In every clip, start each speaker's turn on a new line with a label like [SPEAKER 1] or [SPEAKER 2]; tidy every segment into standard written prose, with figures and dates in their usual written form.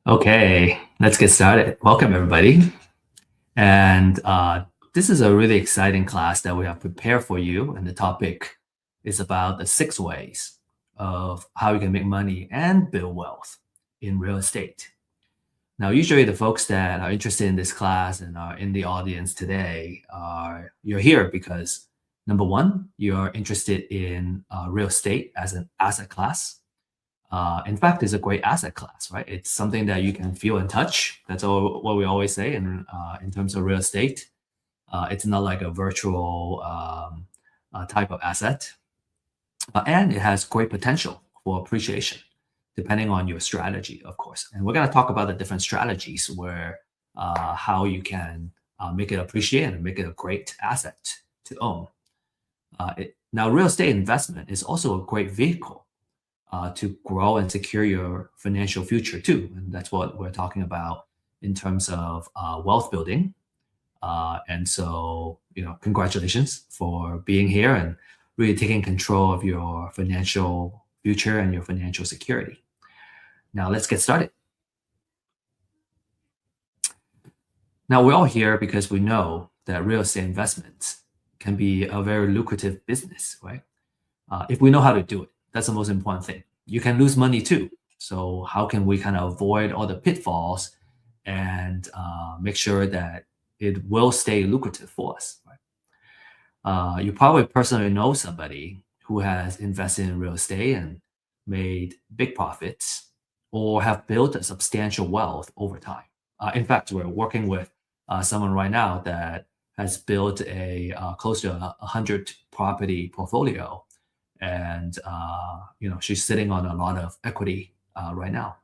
[SPEAKER 1] Okay, let's get started. Welcome, everybody. And this is a really exciting class that we have prepared for you. And the topic is about the 6 ways of how you can make money and build wealth in real estate. Now, usually the folks that are interested in this class and are in the audience today you're here because number one, you're interested in real estate as an asset class. In fact, it's a great asset class, right? It's something that you can feel and touch. That's all what we always say in terms of real estate. It's not like a virtual type of asset, and it has great potential for appreciation, depending on your strategy, of course. And we're going to talk about the different strategies where how you can make it appreciate and make it a great asset to own. Now, real estate investment is also a great vehicle to grow and secure your financial future too. And that's what we're talking about in terms of wealth building. And so, congratulations for being here and really taking control of your financial future and your financial security. Now, let's get started. Now, we're all here because we know that real estate investments can be a very lucrative business, right? If we know how to do it, that's the most important thing. You can lose money too. So how can we kind of avoid all the pitfalls and make sure that it will stay lucrative for us? Right? You probably personally know somebody who has invested in real estate and made big profits or have built a substantial wealth over time. In fact, we're working with someone right now that has built a close to 100 property portfolio, and she's sitting on a lot of equity right now.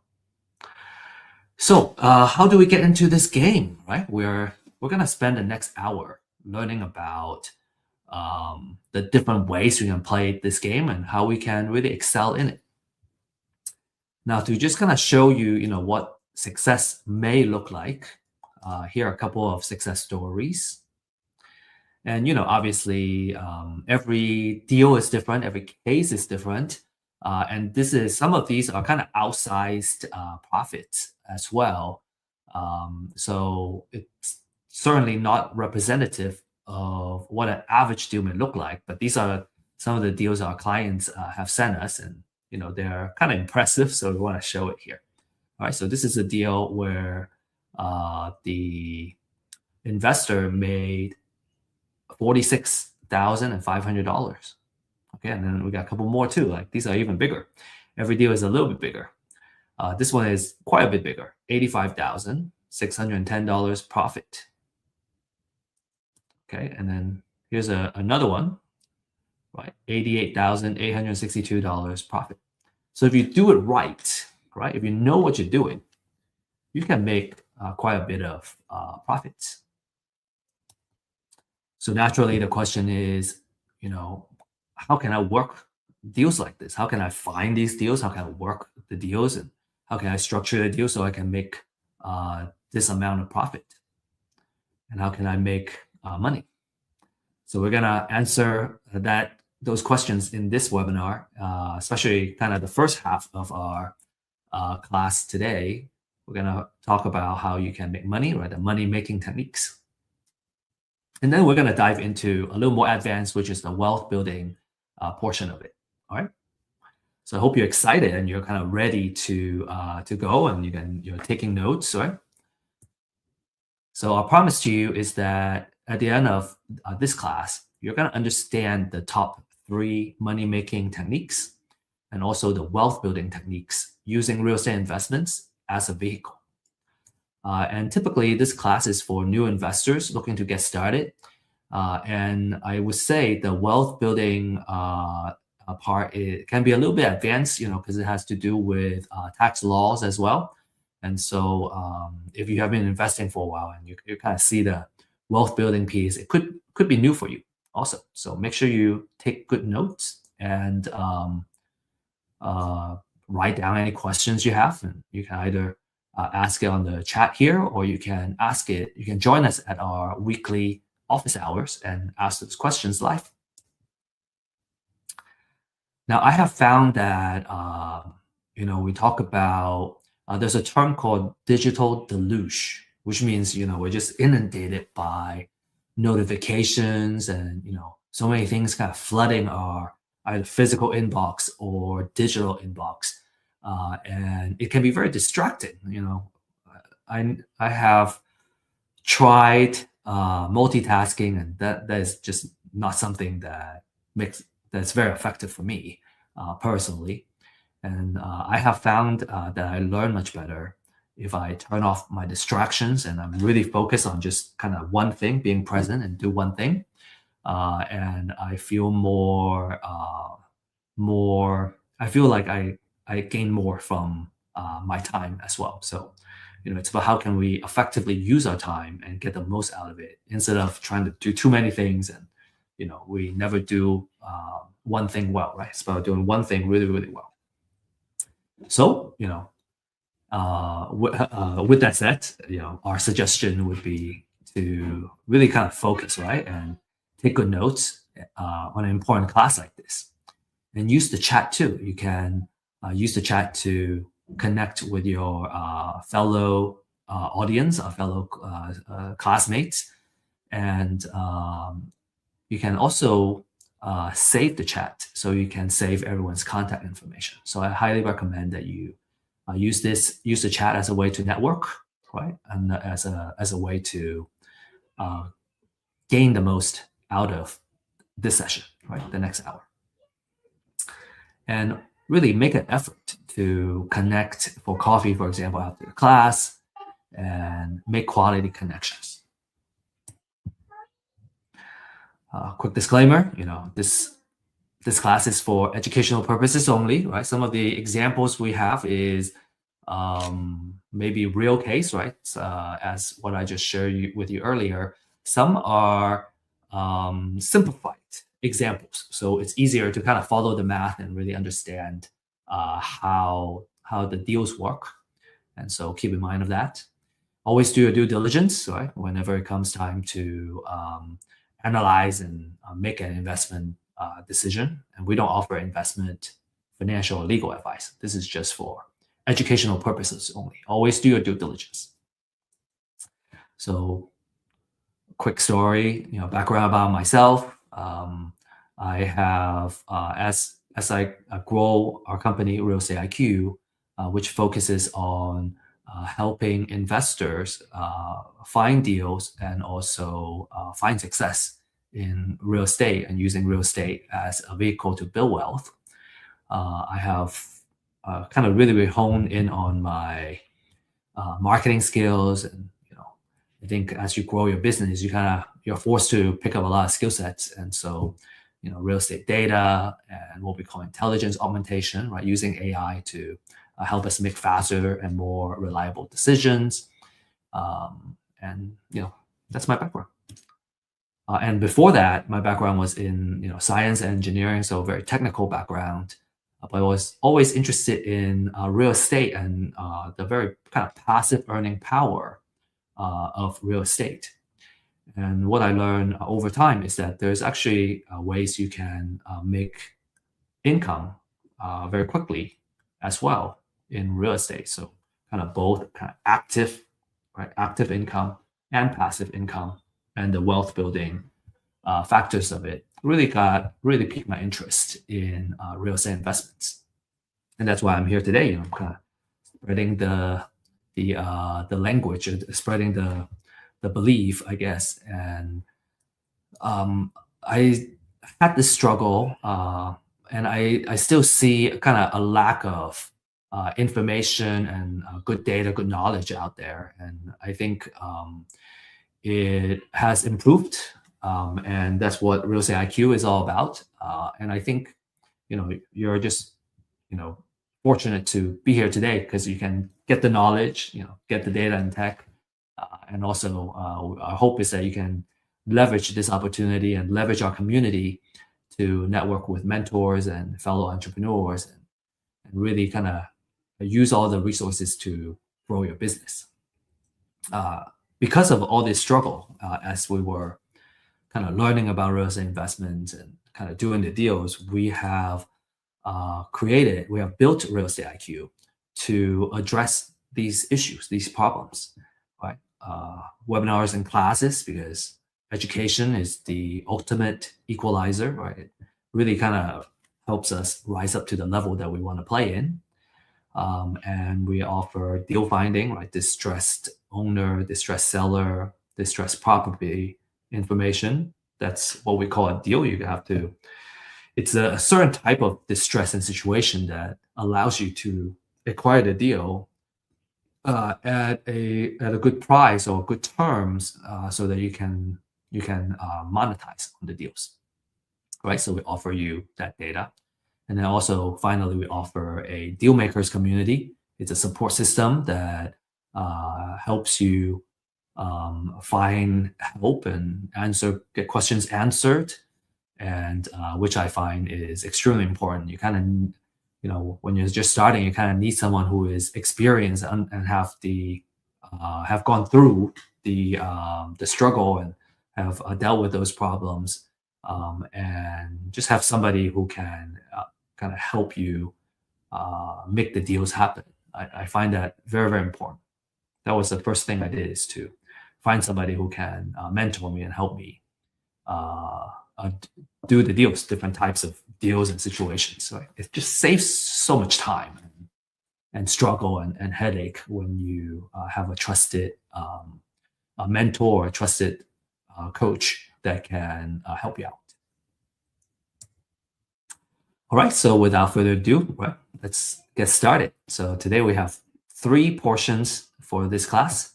[SPEAKER 1] So how do we get into this game, right? We're gonna spend the next hour learning about the different ways we can play this game and how we can really excel in it. Now, to just kind of show you, what success may look like, here are a couple of success stories. And obviously, every deal is different, every case is different, and some of these are kind of outsized profits as well. So it's certainly not representative of what an average deal may look like. But these are some of the deals our clients have sent us, and they're kind of impressive. So we want to show it here. All right, so this is a deal where the investor made $46,500. Okay, and then we got a couple more too. Like these are even bigger. Every deal is a little bit bigger. This one is quite a bit bigger. $85,610 profit. Okay, and then here's another one, right? $88,862 profit. So if you do it right, if you know what you're doing, you can make quite a bit of profits. So naturally, the question is, how can I work deals like this? How can I find these deals? How can I work the deals? And how can I structure the deal so I can make this amount of profit? And how can I make money? So we're gonna answer those questions in this webinar, especially kind of the first half of our class today. We're gonna talk about how you can make money, right? The money-making techniques. And then we're going to dive into a little more advanced, which is the wealth building portion of it. All right. So I hope you're excited and you're kind of ready to go, and you're taking notes, right? So our promise to you is that at the end of this class, you're going to understand the top 3 money-making techniques and also the wealth building techniques using real estate investments as a vehicle. And typically, this class is for new investors looking to get started. And I would say the wealth building part can be a little bit advanced, because it has to do with tax laws as well. And so if you have been investing for a while and you kind of see the wealth building piece, it could be new for you also. So make sure you take good notes and write down any questions you have. And you can either ask it on the chat here, or you can join us at our weekly office hours and ask those questions live. Now, I have found that, we talk about there's a term called digital deluge, which means we're just inundated by notifications and so many things kind of flooding our either physical inbox or digital inbox, and it can be very distracting. I have tried multitasking, and that is just not something that's very effective for me personally. And I have found that I learn much better if I turn off my distractions and I'm really focused on just kind of one thing, being present and do one thing. And I feel more. I feel like I gain more from my time as well. So, it's about how can we effectively use our time and get the most out of it instead of trying to do too many things and we never do one thing well, right? It's about doing one thing really, really well. So, with that said, our suggestion would be to really kind of focus, right, and take good notes on an important class like this, and use the chat too. You can use the chat to connect with your fellow audience, fellow classmates, and you can also save the chat so you can save everyone's contact information. So I highly recommend that you use the chat as a way to network, right, and as a way to uh, gain the most out of this session, right, the next hour, and really make an effort to connect for coffee, for example, after the class, and make quality connections. Quick disclaimer, this class is for educational purposes only, right? Some of the examples we have is maybe real case, right? As what I just shared with you earlier. Some are simplified examples, so it's easier to kind of follow the math and really understand how the deals work. And so keep in mind of that. Always do your due diligence, right? Whenever it comes time to analyze and make an investment decision. And we don't offer investment, financial, or legal advice. This is just for educational purposes only. Always do your due diligence. So, quick story, background about myself. I have, as I grow our company, Real Estate IQ, which focuses on helping investors find deals and also find success in real estate and using real estate as a vehicle to build wealth. I have kind of really honed in on my marketing skills, and I think as you grow your business, you're forced to pick up a lot of skill sets, and so real estate data and what we call intelligence augmentation, right, using AI to help us make faster and more reliable decisions. And that's my background. And before that, my background was in science and engineering, so very technical background. But I was always interested in real estate and the very kind of passive earning power of real estate. And what I learned over time is that there's actually ways you can make income very quickly as well in real estate. So kind of both kind of active, right, active income and passive income, and the wealth building factors of it really piqued my interest in real estate investments, and that's why I'm here today. Kind of spreading the language, spreading the belief, I guess. And I had this struggle, and I still see kind of a lack of information and good data, good knowledge out there. And I think it has improved, and that's what Real Estate IQ is all about. And I think you're just fortunate to be here today because you can get the knowledge, get the data and tech, and also our hope is that you can leverage this opportunity and leverage our community to network with mentors and fellow entrepreneurs, and really kind of use all the resources to grow your business. Because of all this struggle, as we were kind of learning about real estate investments and kind of doing the deals, we have built Real Estate IQ to address these issues, these problems, right? Webinars and classes, because education is the ultimate equalizer, right? It really kind of helps us rise up to the level that we want to play in. And we offer deal finding, right? Distressed owner, distressed seller, distressed property information. That's what we call a deal. You have to, it's a certain type of distress and situation that allows you to acquire the deal at a good price or good terms, so that you can monetize on the deals, right? So we offer you that data. And then also, finally, we offer a deal makers community. It's a support system that helps you find help and get questions answered, and which I find is extremely important. You kind of, when you're just starting, you kind of need someone who is experienced and have gone through the struggle and have dealt with those problems, and just have somebody who can kind of help you make the deals happen. I find that very, very important. That was the first thing I did, is to find somebody who can mentor me and help me uh, uh, do the deals, different types of deals and situations. So it just saves so much time and struggle and headache when you have a trusted a mentor, a trusted coach that can help you out. All right, so without further ado, right, let's get started. So today we have 3 portions for this class.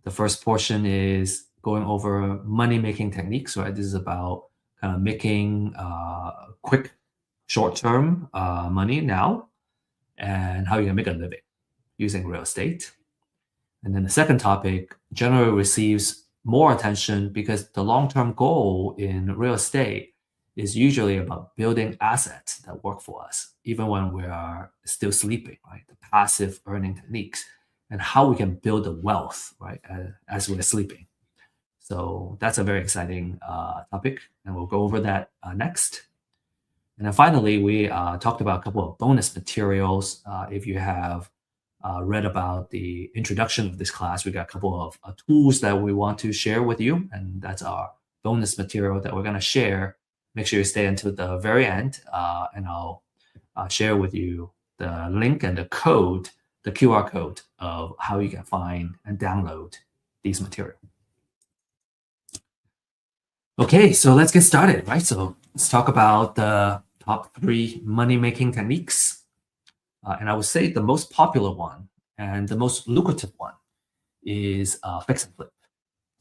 [SPEAKER 1] The first portion is going over money-making techniques, right? This is about kind of making quick, short-term money now, and how you can make a living using real estate. And then the second topic generally receives more attention because the long-term goal in real estate is usually about building assets that work for us, even when we are still sleeping, right? The passive earning techniques and how we can build the wealth, right, as we're sleeping. So that's a very exciting topic, and we'll go over that next. And then finally, we talked about a couple of bonus materials. If you have read about the introduction of this class, we got a couple of tools that we want to share with you, and that's our bonus material that we're going to share. Make sure you stay until the very end, and I'll share with you the link and the code, the QR code of how you can find and download these materials. Okay, so let's get started, right? So let's talk about the top 3 money-making techniques. And I would say the most popular one and the most lucrative one is fix and flip.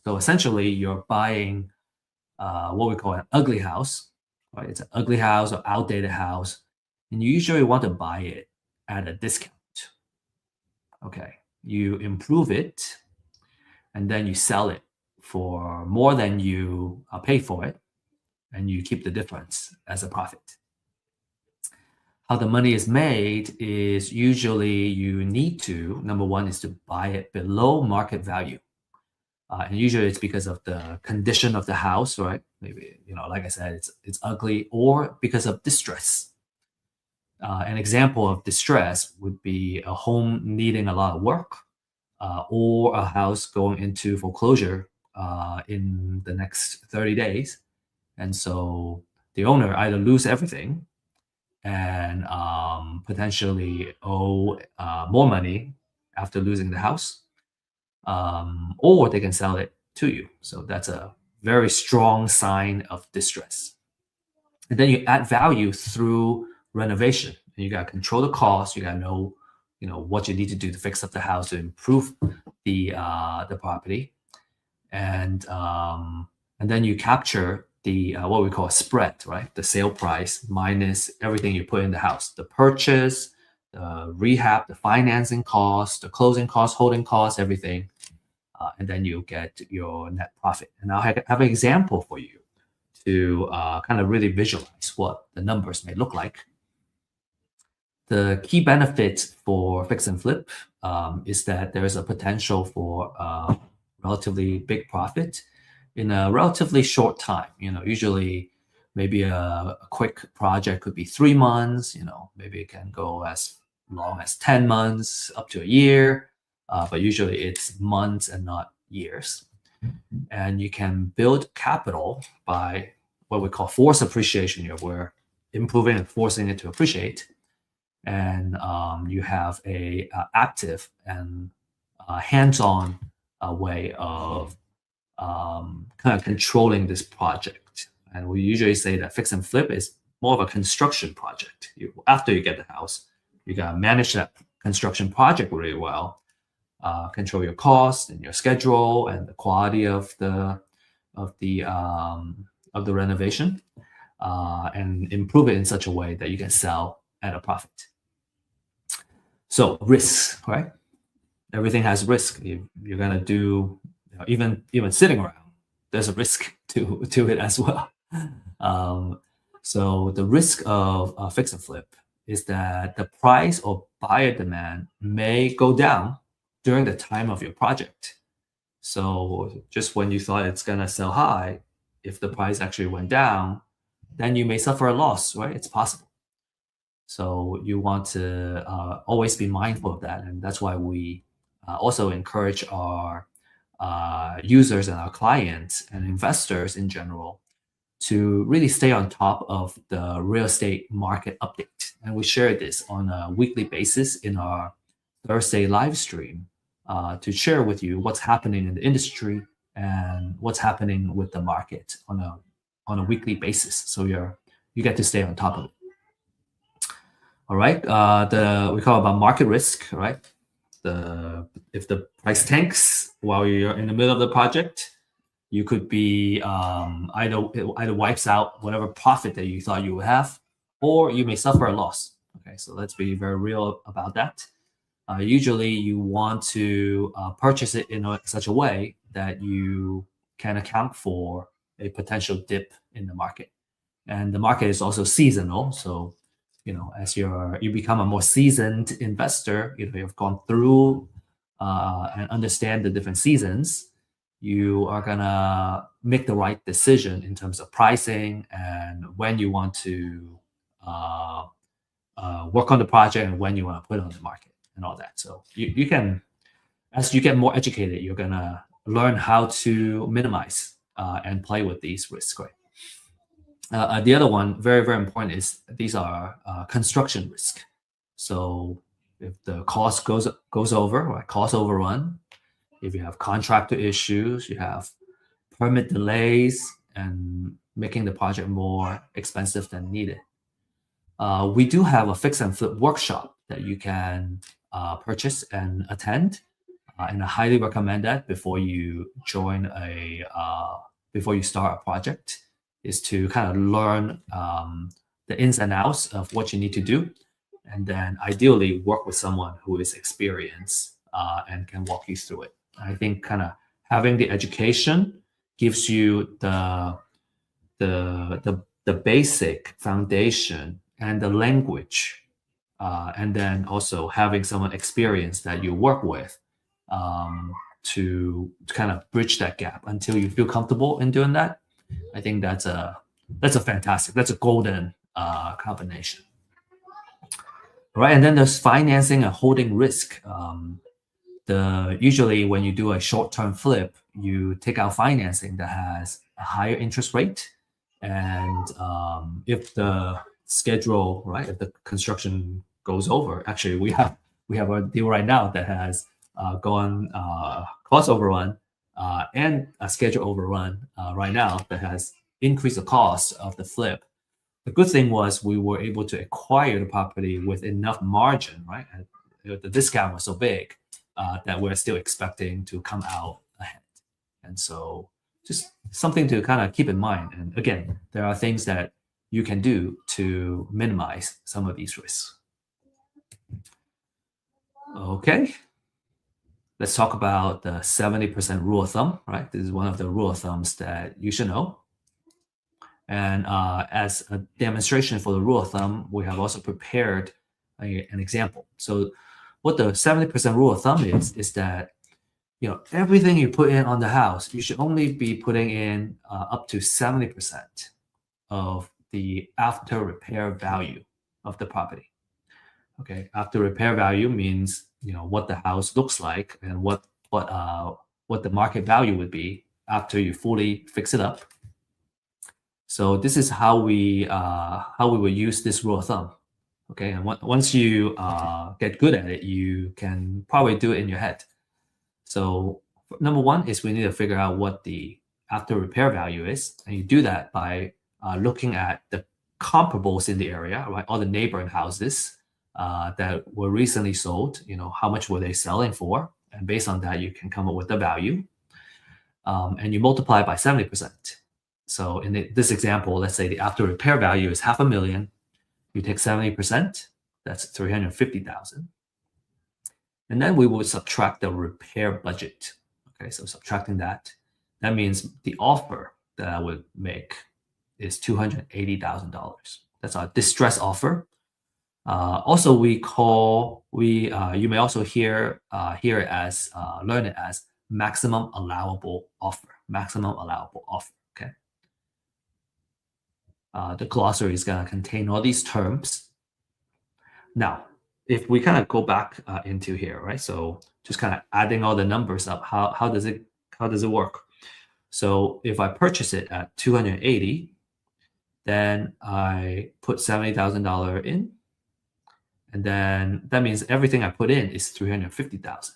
[SPEAKER 1] So essentially, you're buying what we call an ugly house, right? It's an ugly house or outdated house, and you usually want to buy it at a discount. Okay, you improve it, and then you sell it for more than you pay for it, and you keep the difference as a profit. How the money is made is usually you need to, number one, is to buy it below market value. And usually it's because of the condition of the house, right? Maybe, like I said, it's ugly, or because of distress. An example of distress would be a home needing a lot of work, or a house going into foreclosure in the next 30 days. And so the owner either lose everything and potentially owe more money after losing the house, or they can sell it to you. So that's a very strong sign of distress. And then you add value through renovation. And you got to control the cost. You got to know, what you need to do to fix up the house to improve the property, and then you capture the what we call a spread, right? The sale price minus everything you put in the house, the purchase, the rehab, the financing cost, the closing cost, holding cost, everything, and then you get your net profit. And I'll have an example for you to kind of really visualize what the numbers may look like. The key benefit for fix and flip is that there is a potential for relatively big profit in a relatively short time. Usually maybe a quick project could be 3 months, maybe it can go as long as 10 months, up to a year. but usually it's months and not years. And you can build capital by what we call forced appreciation. We're improving and forcing it to appreciate. And you have a active and hands-on way of kind of controlling this project. And we usually say that fix and flip is more of a construction project. After you get the house, you gotta manage that construction project really well, control your costs and your schedule and the quality of the renovation, and improve it in such a way that you can sell at a profit. So risks, right? Everything has risk. You're gonna do, even sitting around, there's a risk to it as well. So the risk of fix and flip is that the price or buyer demand may go down during the time of your project. So just when you thought it's gonna sell high, if the price actually went down, then you may suffer a loss, right? It's possible. So you want to always be mindful of that, and that's why we also encourage our users and our clients and investors in general to really stay on top of the real estate market update. And we share this on a weekly basis in our Thursday live stream to share with you what's happening in the industry and what's happening with the market on a weekly basis. So you get to stay on top of it. All right. We call it about market risk, right? If the price tanks while you're in the middle of the project, you could be either wipes out whatever profit that you thought you would have, or you may suffer a loss. Okay, so let's be very real about that. Usually, you want to purchase it in such a way that you can account for a potential dip in the market, and the market is also seasonal. So, as you become a more seasoned investor, you've gone through and understand the different seasons, you are gonna make the right decision in terms of pricing and when you want to work on the project and when you want to put it on the market and all that. So you can, as you get more educated, you're gonna learn how to minimize and play with these risks, right? The other one, very, very important, is these are construction risk. So if the cost goes over, right, cost overrun, if you have contractor issues, you have permit delays, and making the project more expensive than needed. We do have a fix and flip workshop that you can purchase and attend, and I highly recommend that before you before you start a project, is to kind of learn the ins and outs of what you need to do, and then ideally work with someone who is experienced and can walk you through it. I think kind of having the education gives you the basic foundation and the language, and then also having someone experienced that you work with to kind of bridge that gap until you feel comfortable in doing that. I think that's a golden combination. Right, and then there's financing and holding risk. Usually when you do a short-term flip, you take out financing that has a higher interest rate, and if the schedule, right, if the construction goes over, actually we have a deal right now that has gone cost overrun and a schedule overrun right now that has increased the cost of the flip. The good thing was we were able to acquire the property with enough margin, right? And the discount was so big that we're still expecting to come out ahead. And so just something to kind of keep in mind. And again, there are things that you can do to minimize some of these risks. Okay. Let's talk about the 70% rule of thumb, right? This is one of the rule of thumbs that you should know. And as a demonstration for the rule of thumb, we have also prepared an example. So what the 70% rule of thumb is that everything you put in on the house, you should only be putting in up to 70% of the after repair value of the property. Okay, after repair value means what the house looks like and what the market value would be after you fully fix it up. So this is how we would use this rule of thumb. Okay, and once you get good at it, you can probably do it in your head. So number one is we need to figure out what the after repair value is, and you do that by looking at the comparables in the area, right? All the neighboring houses that were recently sold. How much were they selling for? And based on that, you can come up with the value, and you multiply it by 70%. So in this example, let's say the after repair value is $500,000. You take 70%, that's 350,000. And then we would subtract the repair budget. Okay, so subtracting that means the offer that I would make is $280,000. That's our distress offer. Also, you may also hear it as learn it as maximum allowable offer. Maximum allowable offer. Okay. The glossary is going to contain all these terms. Now, if we kind of go back into here, right? So just kind of adding all the numbers up, how does it work? So if I purchase it at 280, then I put $70,000 in, and then that means everything I put in is 350,000,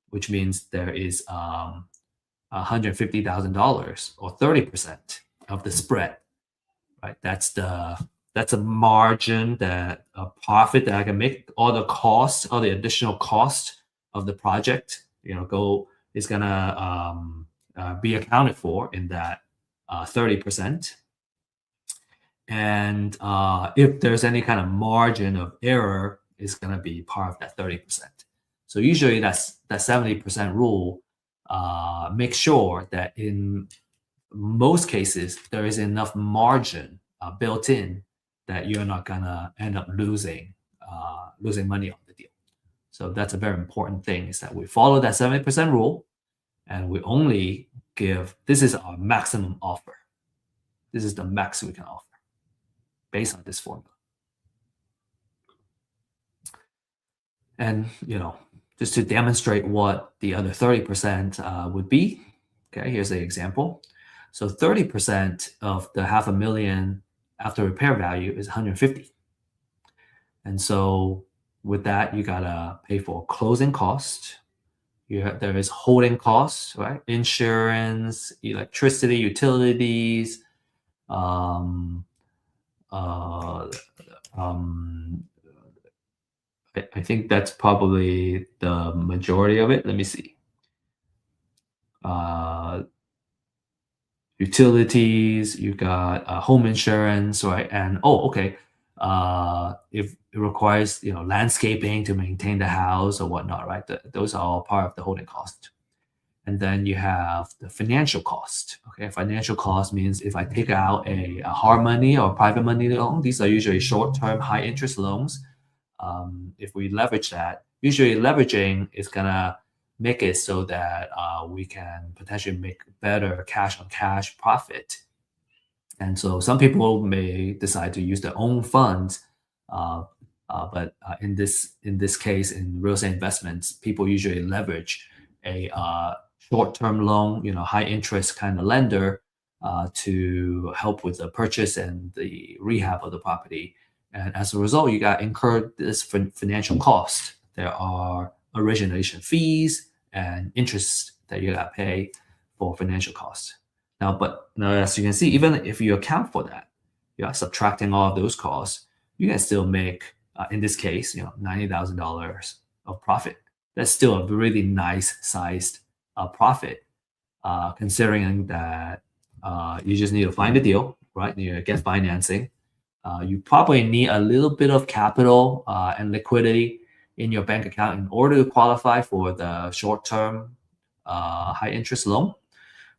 [SPEAKER 1] which means there is $150,000 or 30% of the spread, right? That's a margin, that a profit that I can make. All the additional cost of the project, is gonna be accounted for in that 30%. And if there's any kind of margin of error, is gonna be part of that 30%. So usually that 70% rule makes sure that in most cases there is enough margin built in that you're not gonna end up losing money on the deal. So that's a very important thing, is that we follow that 70% rule, and we only this is our maximum offer. This is the max we can offer based on this formula. And just to demonstrate what the other 30% would be, okay, here's the example. So 30% of the $500,000 after repair value is 150. And so with that, you gotta pay for closing cost. There is holding costs, right? Insurance, electricity, utilities, I think that's probably the majority of it. Let me see. Utilities, you got home insurance, right? And if it requires landscaping to maintain the house or whatnot, right? Those are all part of the holding cost. And then you have the financial cost. Okay, financial cost means if I take out a hard money or private money loan, these are usually short-term, high-interest loans. If we leverage that, usually leveraging is gonna make it so that we can potentially make better cash-on-cash profit. And so some people may decide to use their own funds, but in this case, in real estate investments, people usually leverage a short-term loan, high-interest kind of lender to help with the purchase and the rehab of the property. And as a result, you got incurred this financial cost. There are origination fees and interest that you got to pay for financial costs. Now, as you can see, even if you account for that, you are subtracting all of those costs, you can still make, in this case, $90,000 of profit. That's still a really nice sized profit, considering that you just need to find a deal, right? You get financing. You probably need a little bit of capital and liquidity in your bank account in order to qualify for the short-term high-interest loan.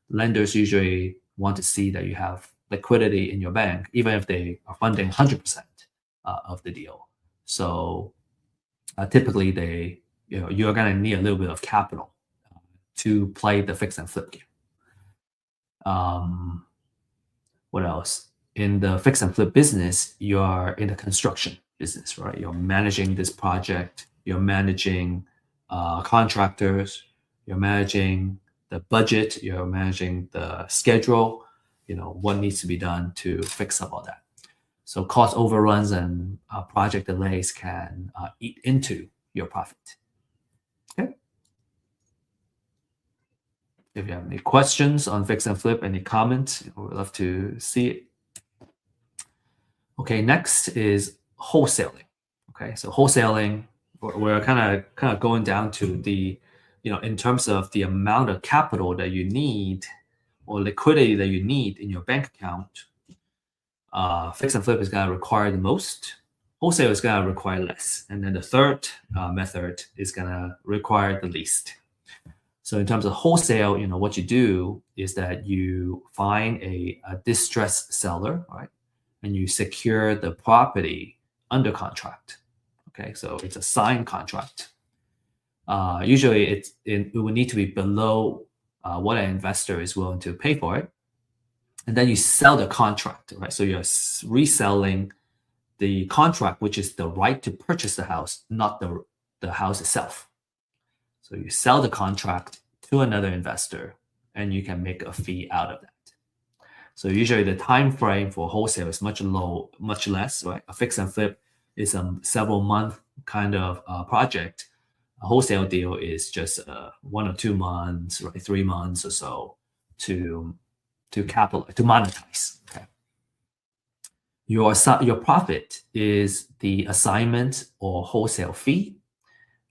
[SPEAKER 1] Lenders usually want to see that you have liquidity in your bank, even if they are funding 100% of the deal. So typically, you're going to need a little bit of capital to play the fix and flip game. What else? In the fix and flip business, you are in the construction. business, right? You're managing this project, you're managing contractors, you're managing the budget, you're managing the schedule, what needs to be done to fix up all that. So cost overruns and project delays can eat into your profit. Okay. If you have any questions on fix and flip, any comments, we'd love to see it. Okay, next is wholesaling. Okay, so wholesaling, we're kind of going down to the, in terms of the amount of capital that you need or liquidity that you need in your bank account. Fix and flip is going to require the most. Wholesale is going to require less. And then the third method is going to require the least. So in terms of wholesale, what you do is that you find a distressed seller, right? And you secure the property under contract. Okay, so it's a signed contract. Usually it will need to be below what an investor is willing to pay for it. And then you sell the contract, right? So you're reselling the contract, which is the right to purchase the house, not the house itself. So you sell the contract to another investor and you can make a fee out of that. So usually the time frame for wholesale is much less, right? A fix and flip is a several month kind of project. A wholesale deal is just 1 or 2 months, right? 3 months or so to monetize. Okay. Your profit is the assignment or wholesale fee,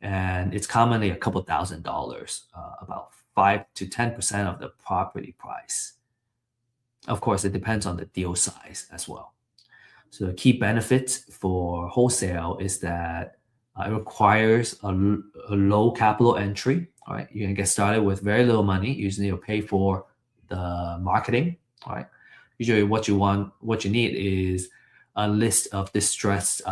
[SPEAKER 1] and it's commonly a couple $1,000s, about 5 to 10% of the property price. Of course, it depends on the deal size as well. So the key benefit for wholesale is that it requires a low capital entry. All right, you can get started with very little money. You just need to pay for the marketing. All right. Usually, what you need is a list of distressed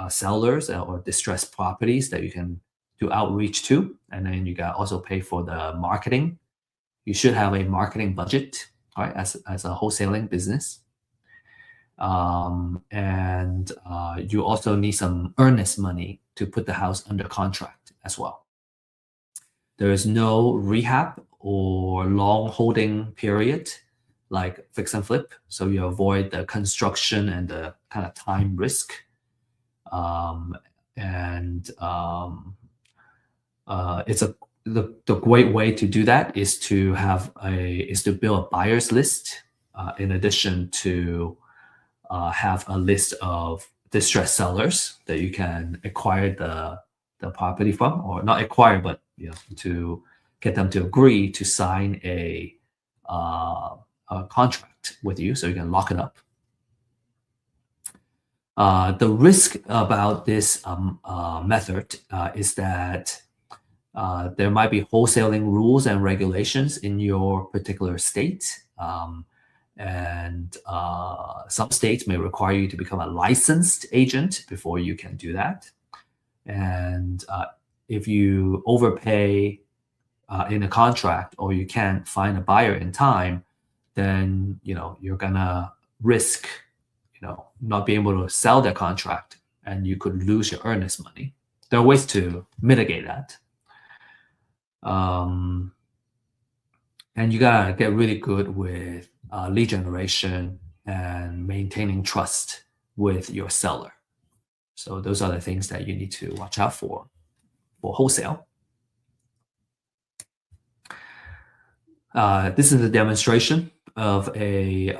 [SPEAKER 1] sellers or distressed properties that you can do outreach to, and then you got also pay for the marketing. You should have a marketing budget, right, as a wholesaling business. And you also need some earnest money to put the house under contract as well. There is no rehab or long holding period like fix and flip, so you avoid the construction and the kind of time risk. It's the great way to do that is to build a buyer's list in addition to have a list of distressed sellers that you can acquire the property from, or not acquire, but to get them to agree to sign a contract with you, so you can lock it up. The risk about this method is that there might be wholesaling rules and regulations in your particular state. And some states may require you to become a licensed agent before you can do that. And if you overpay in a contract, or you can't find a buyer in time, then you're gonna risk not being able to sell that contract, and you could lose your earnest money. There are ways to mitigate that. And you gotta get really good with lead generation and maintaining trust with your seller. So those are the things that you need to watch out for wholesale. This is a demonstration of a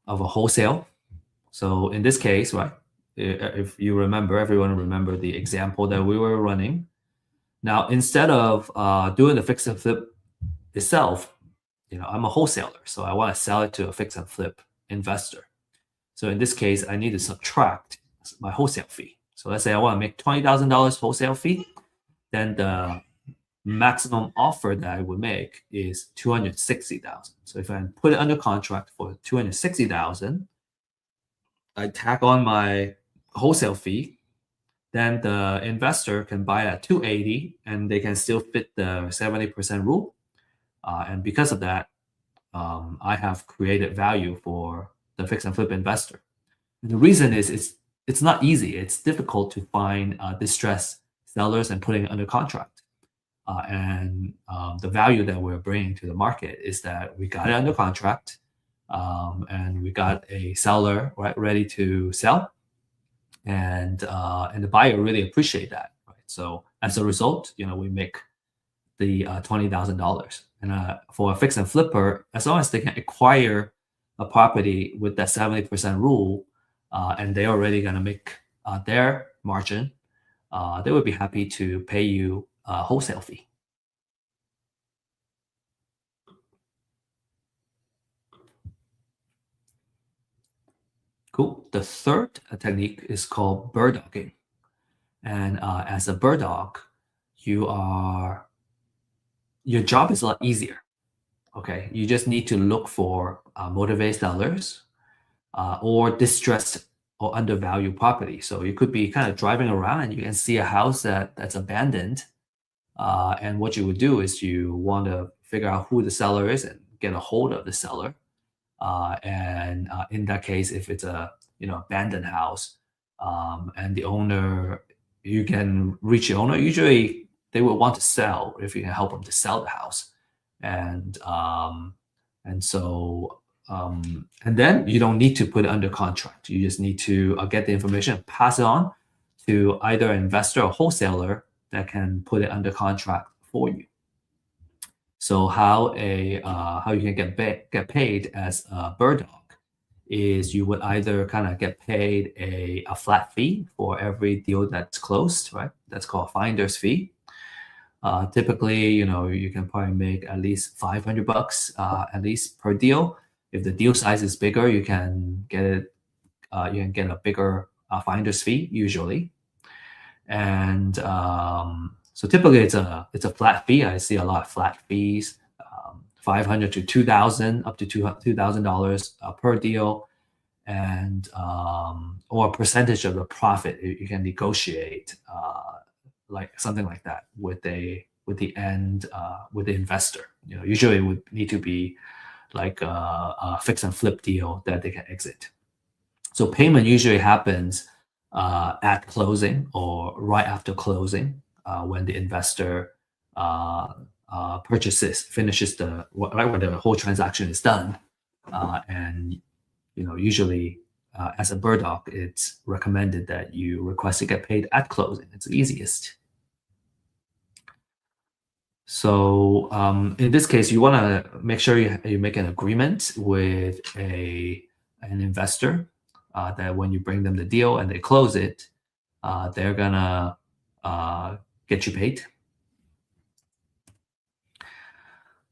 [SPEAKER 1] wholesale. So in this case, right, if you remember, everyone remember the example that we were running. Now, instead of doing the fix and flip itself, I'm a wholesaler, so I want to sell it to a fix and flip investor. So in this case, I need to subtract my wholesale fee. So let's say I want to make $20,000 wholesale fee, then the maximum offer that I would make is $260,000. So if I put it under contract for $260,000, I tack on my wholesale fee, then the investor can buy at $280, and they can still fit the 70% rule. And because of that, I have created value for the fix and flip investor. And the reason is it's not easy. It's difficult to find distressed sellers and putting it under contract. The value that we're bringing to the market is that we got it under contract, and we got a seller ready to sell, and the buyer really appreciate that. Right? So as a result, we make the $20,000. And for a fix and flipper, as long as they can acquire a property with that 70% rule, and they're already going to make their margin, they would be happy to pay you a wholesale fee. Cool. The third technique is called bird dogging. And as a bird dog, your job is a lot easier. Okay, you just need to look for motivated sellers or distressed or undervalued property. So you could be kind of driving around and you can see a house that's abandoned. And what you would do is you want to figure out who the seller is and get a hold of the seller. In that case, if it's a abandoned house, and the owner, you can reach the owner. Usually, they will want to sell if you can help them to sell the house, and then you don't need to put it under contract. You just need to get the information, pass it on to either an investor or wholesaler that can put it under contract for you. So how you can get paid as a bird dog is you would either kind of get paid a flat fee for every deal that's closed, right? That's called finder's fee. Typically, you can probably make at least $500 at least per deal. If the deal size is bigger, you can get it. You can get a bigger finder's fee usually, and so typically it's a flat fee. I see a lot of flat fees, $500 to $2,000, up to $2,000 per deal, and or a percentage of the profit. You can negotiate like something like that with the investor. Usually it would need to be like a fix and flip deal that they can exit. So payment usually happens at closing or right after closing, when the investor finishes when the whole transaction is done. And usually as a bird dog, it's recommended that you request to get paid at closing. It's the easiest. So in this case, you want to make sure you make an agreement with an investor that when you bring them the deal and they close it, they're gonna get you paid.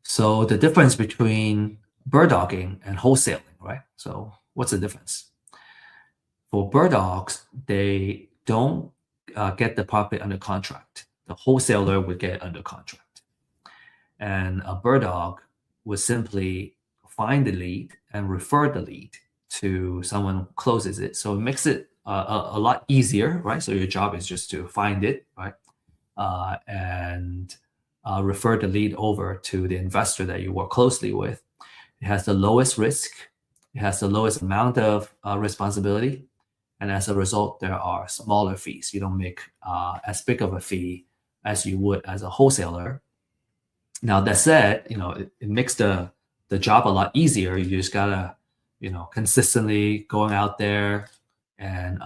[SPEAKER 1] So the difference between bird dogging and wholesaling, right? So what's the difference? For bird dogs, they don't get the property under contract. The wholesaler would get it under contract. And a bird dog would simply find the lead and refer the lead to someone who closes it. So it makes it a lot easier, right? So your job is just to find it, right? And refer the lead over to the investor that you work closely with. It has the lowest risk. It has the lowest amount of responsibility. And as a result, there are smaller fees. You don't make as big of a fee as you would as a wholesaler. Now that said, it makes the job a lot easier. You just gotta, consistently going out there and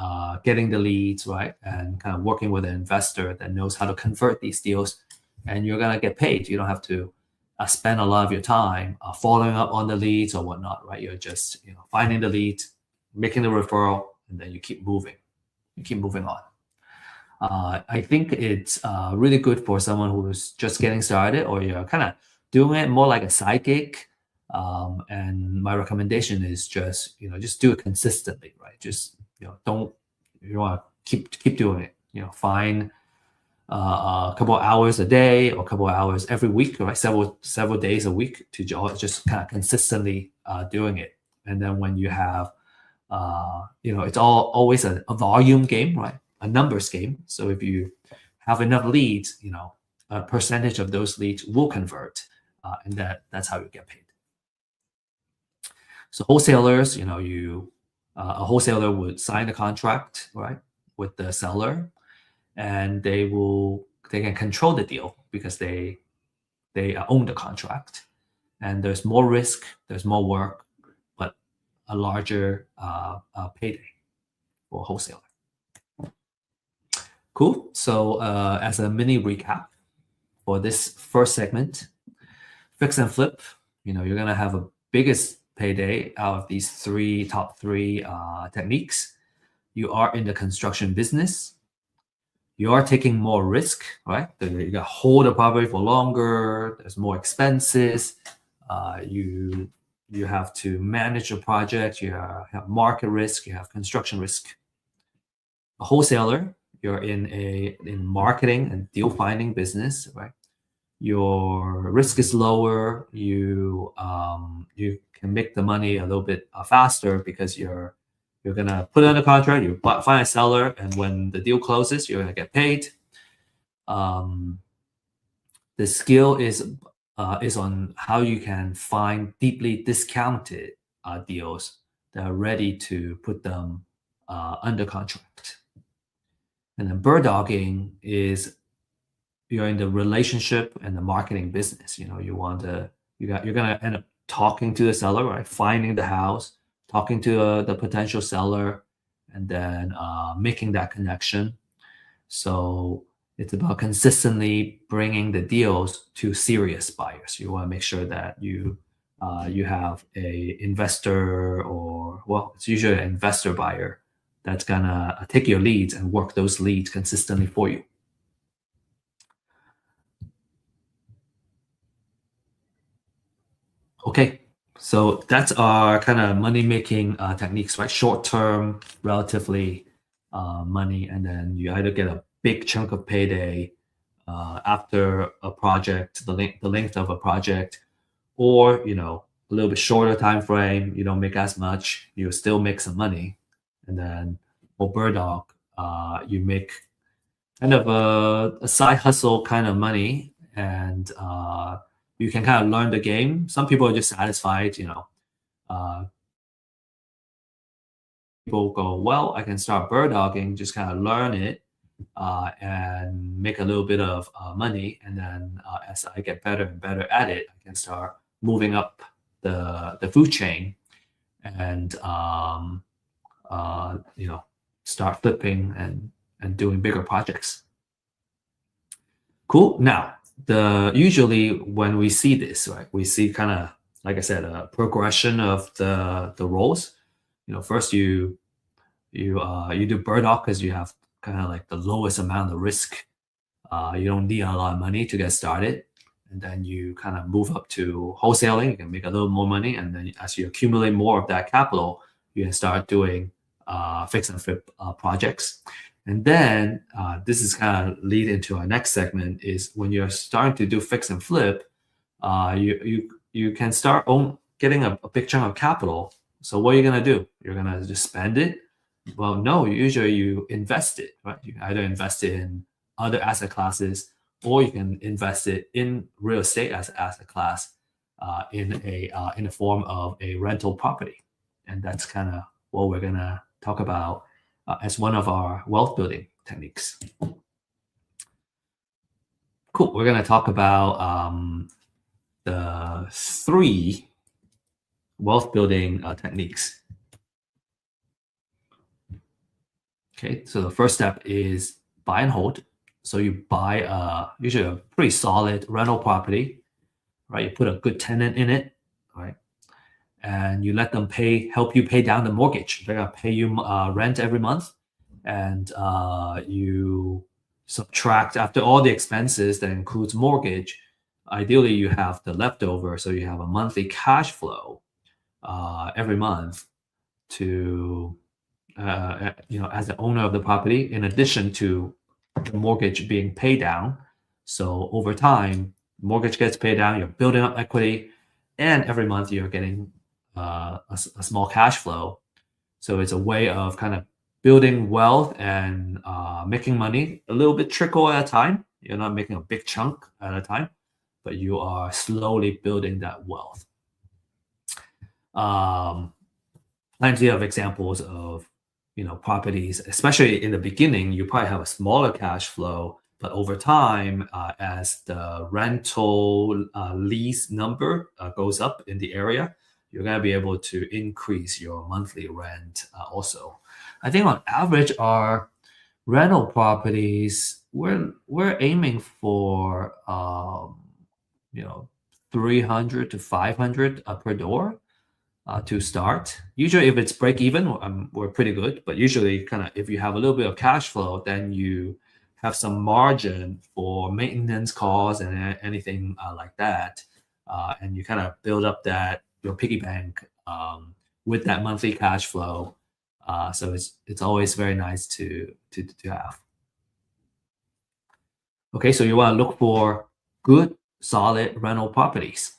[SPEAKER 1] getting the leads, right? And kind of working with an investor that knows how to convert these deals, and you're gonna get paid. You don't have to spend a lot of your time following up on the leads or whatnot, right? You're just, finding the lead, making the referral, and then you keep moving. You keep moving on. I think it's really good for someone who's just getting started, or you're kind of doing it more like a side gig. And my recommendation is just do it consistently, right? Just don't you want to keep doing it. Find a couple of hours a day or a couple of hours every week, right? Several days a week to just kind of consistently doing it. And then when you have it's always a volume game, right? A numbers game. So if you have enough leads, a percentage of those leads will convert, and that's how you get paid. So wholesalers, you A wholesaler would sign a contract, right, with the seller, and they can control the deal because they own the contract. And there's more risk, there's more work, but a larger payday for a wholesaler. Cool. So as a mini recap for this first segment, fix and flip, you're gonna have a biggest payday out of these top three techniques. You are in the construction business. You are taking more risk, right? You got to hold the property for longer. There's more expenses. You have to manage a project. You have market risk. You have construction risk. A wholesaler, you're in marketing and deal finding business, right? Your risk is lower. You can make the money a little bit faster because you're gonna put in a contract. You find a seller, and when the deal closes, you're gonna get paid. The skill is on how you can find deeply discounted deals that are ready to put them under contract. And then bird dogging is you're in the relationship and the marketing business. You're gonna end up talking to the seller, right? Finding the house, talking to the potential seller, and then making that connection. So it's about consistently bringing the deals to serious buyers. You want to make sure that you have a investor, or it's usually an investor buyer that's gonna take your leads and work those leads consistently for you. Okay, so that's our kind of money-making techniques, right? Short-term, relatively money, and then you either get a big chunk of payday after a project, the length of a project, or a little bit shorter time frame. You don't make as much, you still make some money, and then for bird dog, you make kind of a side hustle kind of money, and you can kind of learn the game. Some people are just satisfied, people go, well, I can start bird dogging, just kind of learn it and make a little bit of money. And then as I get better and better at it, I can start moving up the food chain and, start flipping and doing bigger projects. Cool. Now, usually when we see this, right, we see kind of, like I said, a progression of the roles. First you do bird dog because you have kind of like the lowest amount of risk. You don't need a lot of money to get started, and then you kind of move up to wholesaling. You can make a little more money, and then as you accumulate more of that capital, you can start doing fix and flip projects. And then this is kind of lead into our next segment, is when you're starting to do fix and flip, you can start getting a big chunk of capital. So what are you gonna do? You're gonna just spend it? Well, no. Usually you invest it, right? You either invest it in other asset classes, or you can invest it in real estate as an asset class in the form of a rental property. And that's kind of what we're gonna talk about as one of our wealth building techniques. Cool. We're going to talk about the 3 wealth building techniques. Okay, so the first step is buy and hold. So you buy usually a pretty solid rental property, right? You put a good tenant in it, right? And you let them help you pay down the mortgage. They're gonna pay you rent every month, and you subtract after all the expenses that includes mortgage. Ideally, you have the leftover, so you have a monthly cash flow every month to as the owner of the property, in addition to the mortgage being paid down. So over time, mortgage gets paid down, you're building up equity, and every month you're getting a small cash flow. So it's a way of kind of building wealth and making money a little bit trickle at a time. You're not making a big chunk at a time, but you are slowly building that wealth. plenty of examples of properties, especially in the beginning. You probably have a smaller cash flow, but over time, as the rental lease number goes up in the area, you're going to be able to increase your monthly rent also. I think on average, our rental properties, we're aiming for 300 to 500 per door to start. Usually, if it's break even, we're pretty good. But usually, kind of if you have a little bit of cash flow, then you have some margin for maintenance costs and anything like that, and you kind of build up that your piggy bank with that monthly cash flow. So it's always very nice to have. Okay, so you want to look for good, solid rental properties.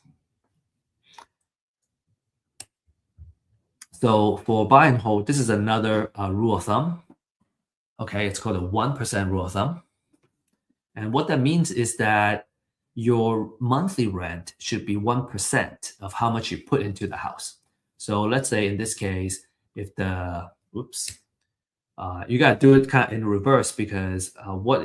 [SPEAKER 1] So for buy and hold, this is another rule of thumb. Okay, it's called a 1% rule of thumb. And what that means is that your monthly rent should be 1% of how much you put into the house. So let's say in this case, if you got to do it kind of in reverse, because what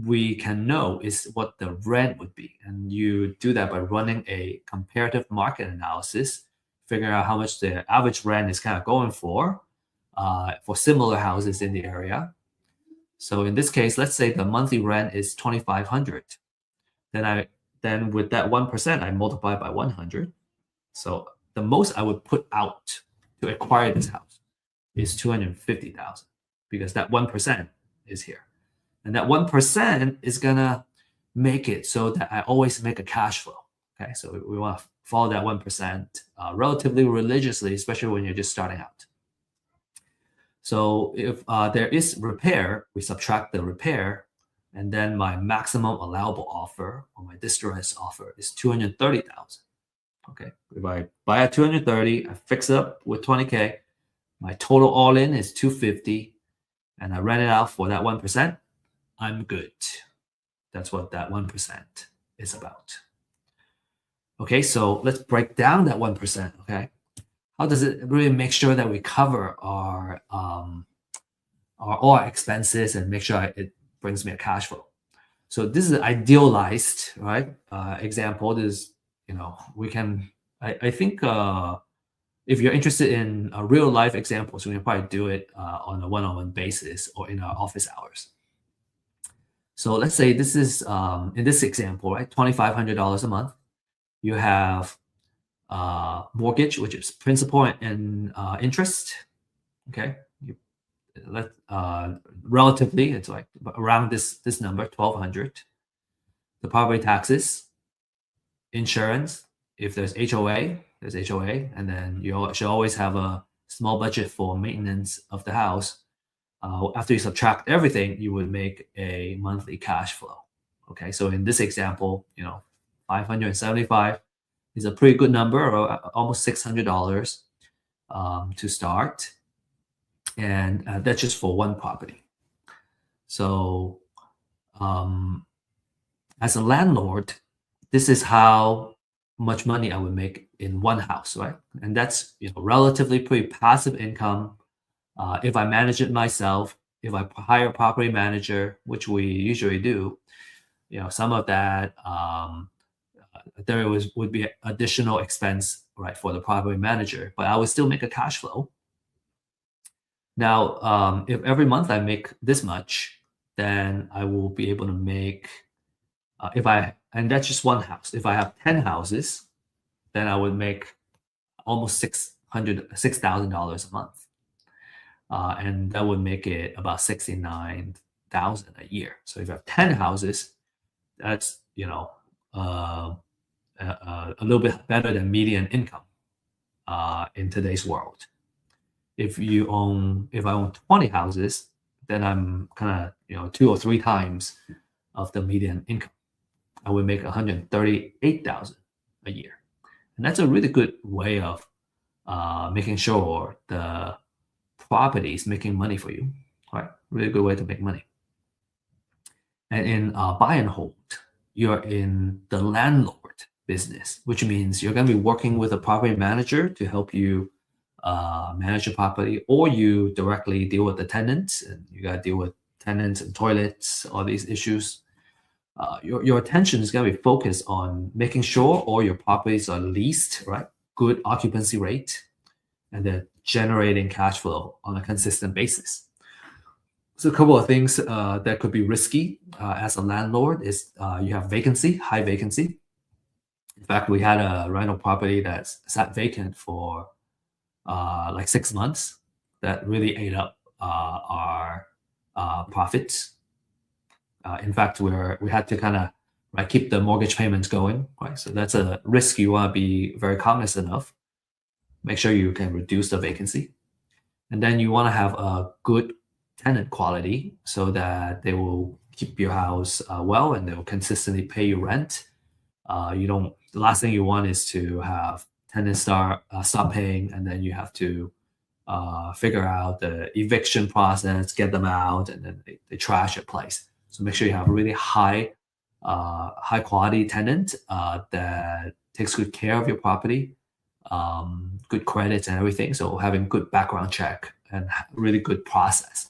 [SPEAKER 1] we can know is what the rent would be. And you do that by running a comparative market analysis, figuring out how much the average rent is kind of going for similar houses in the area. So in this case, let's say the monthly rent is 2,500. Then with that 1%, I multiply by 100. So the most I would put out to acquire this house is 250,000, because that 1% is here. And that 1% is gonna make it so that I always make a cash flow. Okay, so we want to follow that 1% relatively religiously, especially when you're just starting out. So if there is repair, we subtract the repair, and then my maximum allowable offer or my distress offer is 230,000. Okay, if I buy at 230, I fix it up with 20K, my total all in is 250, and I rent it out for that 1%, I'm good. That's what that 1% is about. Okay, so let's break down that 1%. Okay, how does it really make sure that we cover our all our expenses and make sure it brings me a cash flow? So this is an idealized, right, example. This, we can. I think if you're interested in real life examples, we can probably do it on a one-on-one basis or in our office hours. So let's say this is in this example, right, $2,500 a month. You have mortgage, which is principal and interest. Okay, relatively, it's like around this number, 1,200. The property taxes, insurance. If there's HOA, there's HOA, and then you should always have a small budget for maintenance of the house. After you subtract everything, you would make a monthly cash flow. Okay, so in this example, 575 is a pretty good number, or almost $600 to start, and that's just for one property. So, as a landlord, this is how much money I would make in one house, right? And that's relatively pretty passive income. If I manage it myself, if I hire a property manager, which we usually do, some of that there would be additional expense, right, for the property manager, but I would still make a cash flow. Now, if every month I make this much, then I will be able to make and that's just one house. If I have 10 houses, then I would make almost $6,000 a month. And that would make it about 69,000 a year. So if you have 10 houses, that's a little bit better than median income in today's world. If I own 20 houses, then I'm kind of 2 or 3 times of the median income. I would make 138,000 a year, and that's a really good way of making sure the property is making money for you. Right, really good way to make money. And in buy and hold, you're in the landlord business, which means you're going to be working with a property manager to help you manage your property, or you directly deal with the tenants, and you got to deal with tenants and toilets, all these issues. Your attention is going to be focused on making sure all your properties are leased, right? Good occupancy rate, and then generating cash flow on a consistent basis. So a couple of things that could be risky as a landlord is you have vacancy, high vacancy. In fact, we had a rental property that sat vacant for like 6 months. That really ate up our profits. In fact, we had to kind of keep the mortgage payments going, right? So that's a risk you want to be very cognizant of. Make sure you can reduce the vacancy, and then you want to have a good tenant quality so that they will keep your house well, and they will consistently pay you rent. You don't. The last thing you want is to have tenants stop paying, and then you have to figure out the eviction process, get them out, and then they trash your place. So make sure you have a really high quality tenant that takes good care of your property, good credits and everything. So having good background check and really good process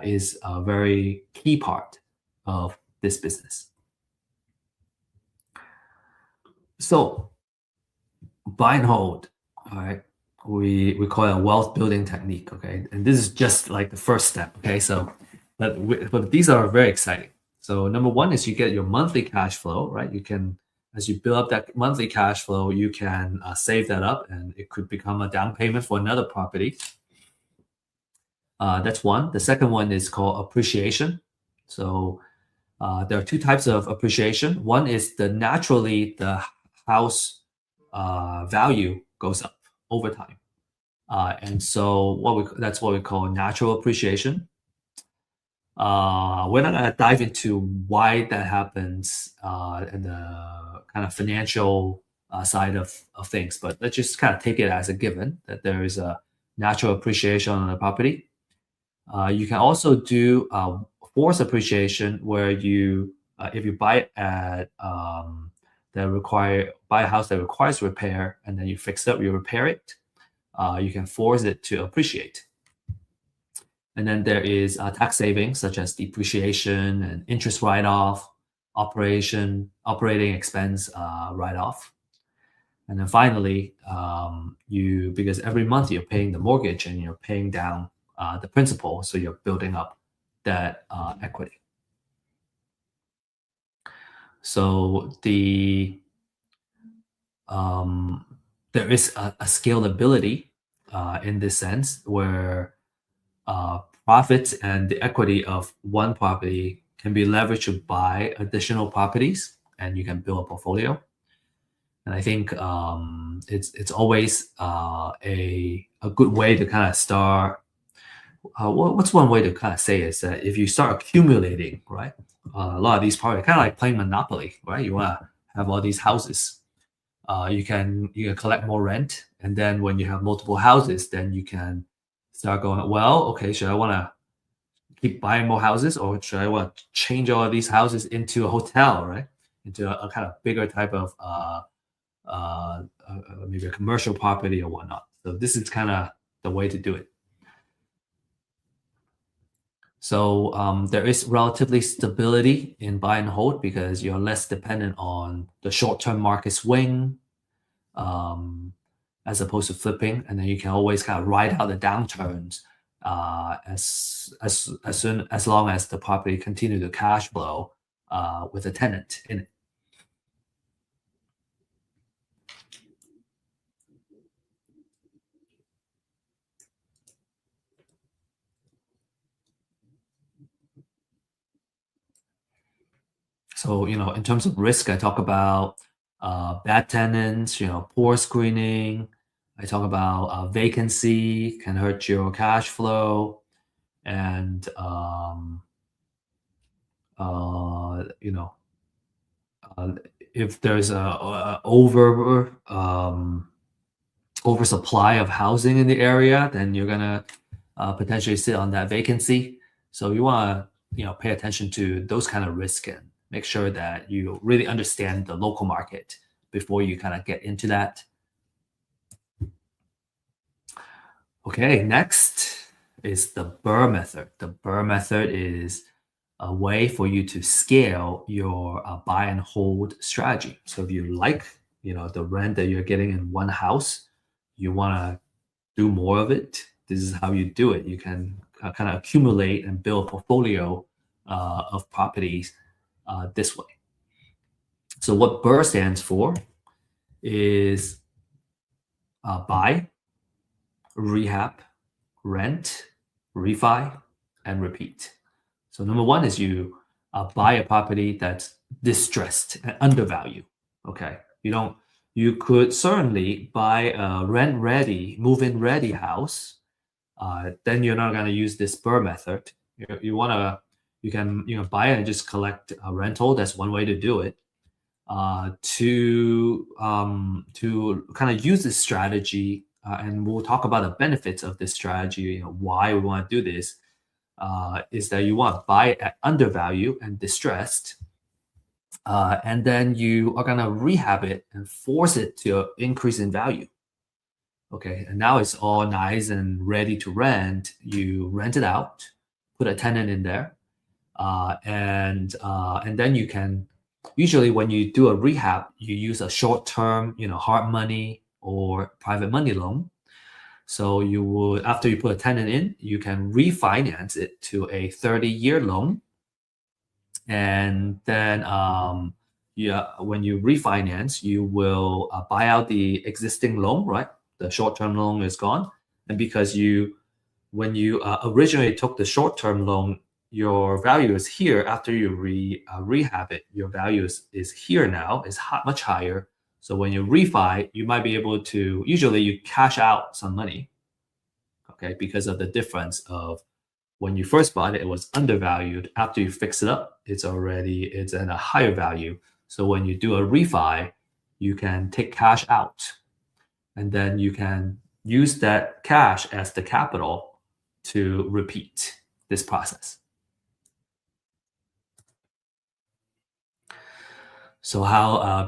[SPEAKER 1] is a very key part of this business. So buy and hold, all right. We call it a wealth building technique, okay? And this is just like the first step, okay? So, but these are very exciting. So number one is you get your monthly cash flow, right? You can, as you build up that monthly cash flow, you can save that up, and it could become a down payment for another property. That's one. The second one is called appreciation. So there are two types of appreciation. One is naturally the house value goes up over time. And so that's what we call natural appreciation. We're not going to dive into why that happens and the kind of financial side of things, but let's just kind of take it as a given that there is a natural appreciation on the property. You can also do forced appreciation, where you, if you buy at buy a house that requires repair, and then you fix it up, you repair it, you can force it to appreciate. And then there is tax savings such as depreciation and interest write-off, operating expense write-off. And then finally, because every month you're paying the mortgage and you're paying down the principal, so you're building up that equity. So there is a scalability in this sense, where profits and the equity of one property can be leveraged to buy additional properties, and you can build a portfolio. And I think it's always a good way to kind of start. What's one way to kind of say is that if you start accumulating, right, a lot of these properties, kind of like playing Monopoly, right? You want to have all these houses. You can collect more rent, and then when you have multiple houses, then you can start going, well, okay, should I want to keep buying more houses, or should I want to change all of these houses into a hotel, right? Into a kind of bigger type of maybe a commercial property or whatnot. So this is kind of the way to do it. So there is relatively stability in buy and hold because you're less dependent on the short-term market swing, as opposed to flipping, and then you can always kind of ride out the downturns as long as the property continue to cash flow with a tenant in it. So, in terms of risk, I talk about bad tenants, poor screening. I talk about vacancy can hurt your cash flow, and if there's a oversupply of housing in the area, then you're gonna potentially sit on that vacancy. So you want to pay attention to those kind of risk and make sure that you really understand the local market before you kind of get into that. Okay, next is the Burr method. The Burr method is a way for you to scale your buy and hold strategy. So if you like, the rent that you're getting in one house, you want to do more of it. This is how you do it. You can kind of accumulate and build a portfolio of properties this way. So what Burr stands for is buy, rehab, rent, refi, and repeat. So number one is you buy a property that's distressed and undervalued. Okay, you could certainly buy a rent ready, move in ready house. Then you're not going to use this Burr method. You can buy it and just collect a rental. That's one way to do it. To kind of use this strategy, and we'll talk about the benefits of this strategy. Why we want to do this is that you want to buy it at undervalue and distressed, and then you are gonna rehab it and force it to increase in value. Okay, and now it's all nice and ready to rent. You rent it out, put a tenant in there, and then you can. Usually, when you do a rehab, you use a short-term, hard money or private money loan. So you would, after you put a tenant in, you can refinance it to a 30-year loan. And then when you refinance, you will buy out the existing loan, right? The short-term loan is gone. And because when you originally took the short-term loan, your value is here. After you rehab it, your value is here now, is much higher. So when you refi, you might be able to, usually you cash out some money, okay, because of the difference of when you first bought it, it was undervalued. After you fix it up, it's at a higher value. So when you do a refi, you can take cash out, and then you can use that cash as the capital to repeat this process. So how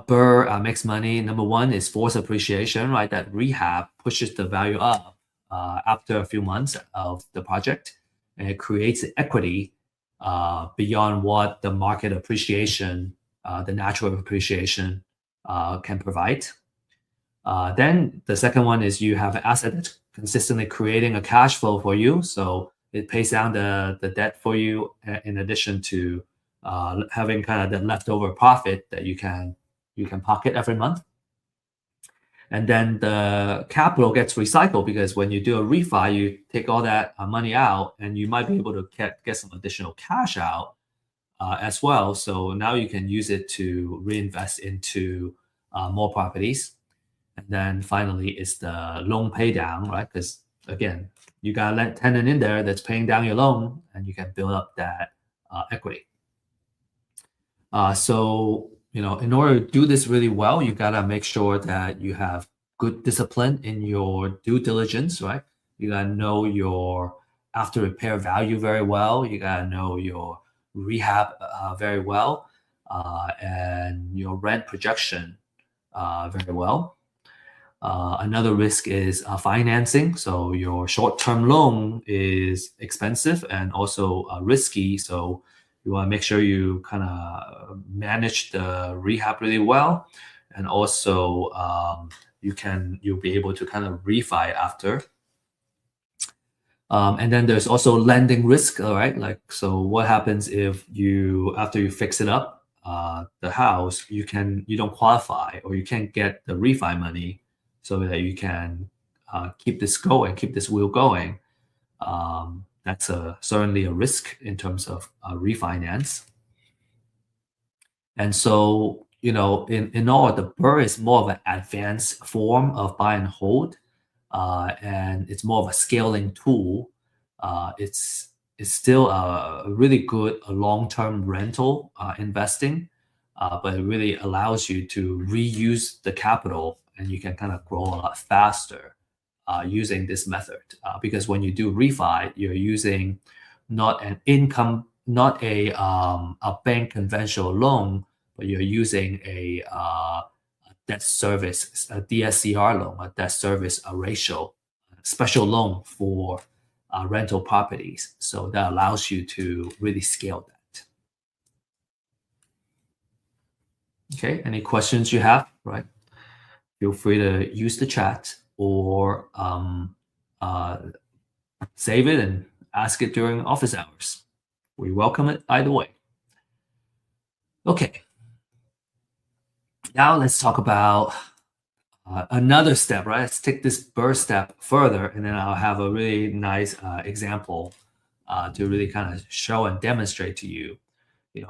[SPEAKER 1] Burr makes money? Number one is force appreciation, right? That rehab pushes the value up after a few months of the project, and it creates equity beyond what the market appreciation, the natural appreciation can provide. Then the second one is you have an asset that's consistently creating a cash flow for you. So it pays down the debt for you in addition to having kind of the leftover profit that you can pocket every month. And then the capital gets recycled because when you do a refi, you take all that money out and you might be able to get some additional cash out as well. So now you can use it to reinvest into more properties. And then finally is the loan pay down, right? Because again, you got a tenant in there that's paying down your loan and you can build up that equity. So, in order to do this really well, you got to make sure that you have good discipline in your due diligence, right? You got to know your after repair value very well. You got to know your rehab very well, and your rent projection very well. Another risk is financing. So your short-term loan is expensive and also risky. So you want to make sure you kind of manage the rehab really well, and also you'll be able to kind of refi after. And then there's also lending risk, all right? Like, so what happens if after you fix it up, the house, you don't qualify or you can't get the refi money so that you can keep this wheel going. That's certainly a risk in terms of refinance. And so, in all, the Burr is more of an advanced form of buy and hold, and it's more of a scaling tool. It's still a really good long-term rental investing, but it really allows you to reuse the capital, and you can kind of grow a lot faster using this method. Because when you do refi, you're using not a bank conventional loan, but you're using a debt service, a DSCR loan, a debt service ratio, special loan for rental properties. So that allows you to really scale that. Okay, any questions you have, right? Feel free to use the chat or save it and ask it during office hours. We welcome it either way. Okay. Now let's talk about another step, right? Let's take this BRRRR step further, and then I'll have a really nice example to really kind of show and demonstrate to you,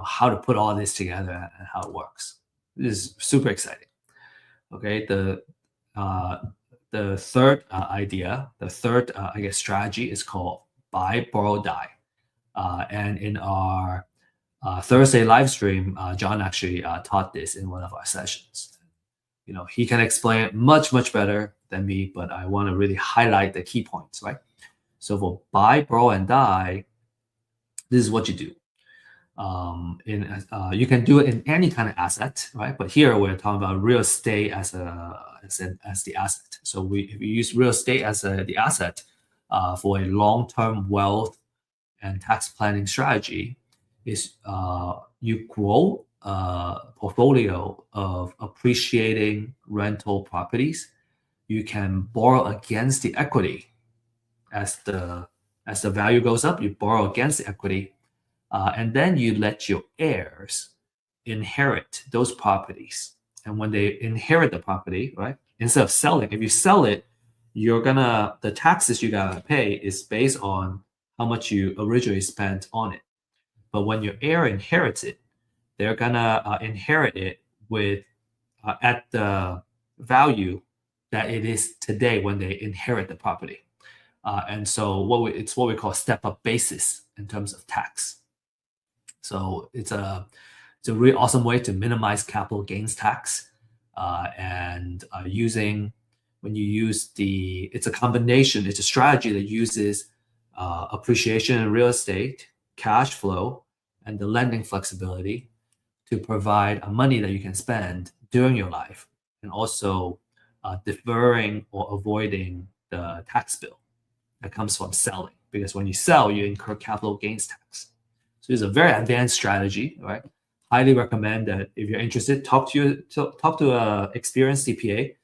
[SPEAKER 1] how to put all this together and how it works. This is super exciting. Okay, the third idea, the third I guess strategy is called buy, borrow, die. And in our Thursday live stream, John actually taught this in one of our sessions. He can explain it much, much better than me, but I want to really highlight the key points, right? So for buy, borrow, and die, this is what you do. You can do it in any kind of asset, right? But here we're talking about real estate as the asset. So if we use real estate as the asset for a long-term wealth and tax planning strategy, is you grow a portfolio of appreciating rental properties. You can borrow against the equity as the value goes up. You borrow against the equity. And then you let your heirs inherit those properties. And when they inherit the property, right, instead of selling, if you sell it, the taxes you gotta pay is based on how much you originally spent on it. But when your heir inherits it, they're gonna inherit it with at the value that it is today when they inherit the property. And so it's what we call step-up basis in terms of tax. So it's a really awesome way to minimize capital gains tax, and when you use it's a combination. It's a strategy that uses appreciation in real estate, cash flow, and the lending flexibility to provide money that you can spend during your life, and also deferring or avoiding the tax bill that comes from selling. Because when you sell, you incur capital gains tax. So it's a very advanced strategy, right? Highly recommend that if you're interested, talk to an experienced CPA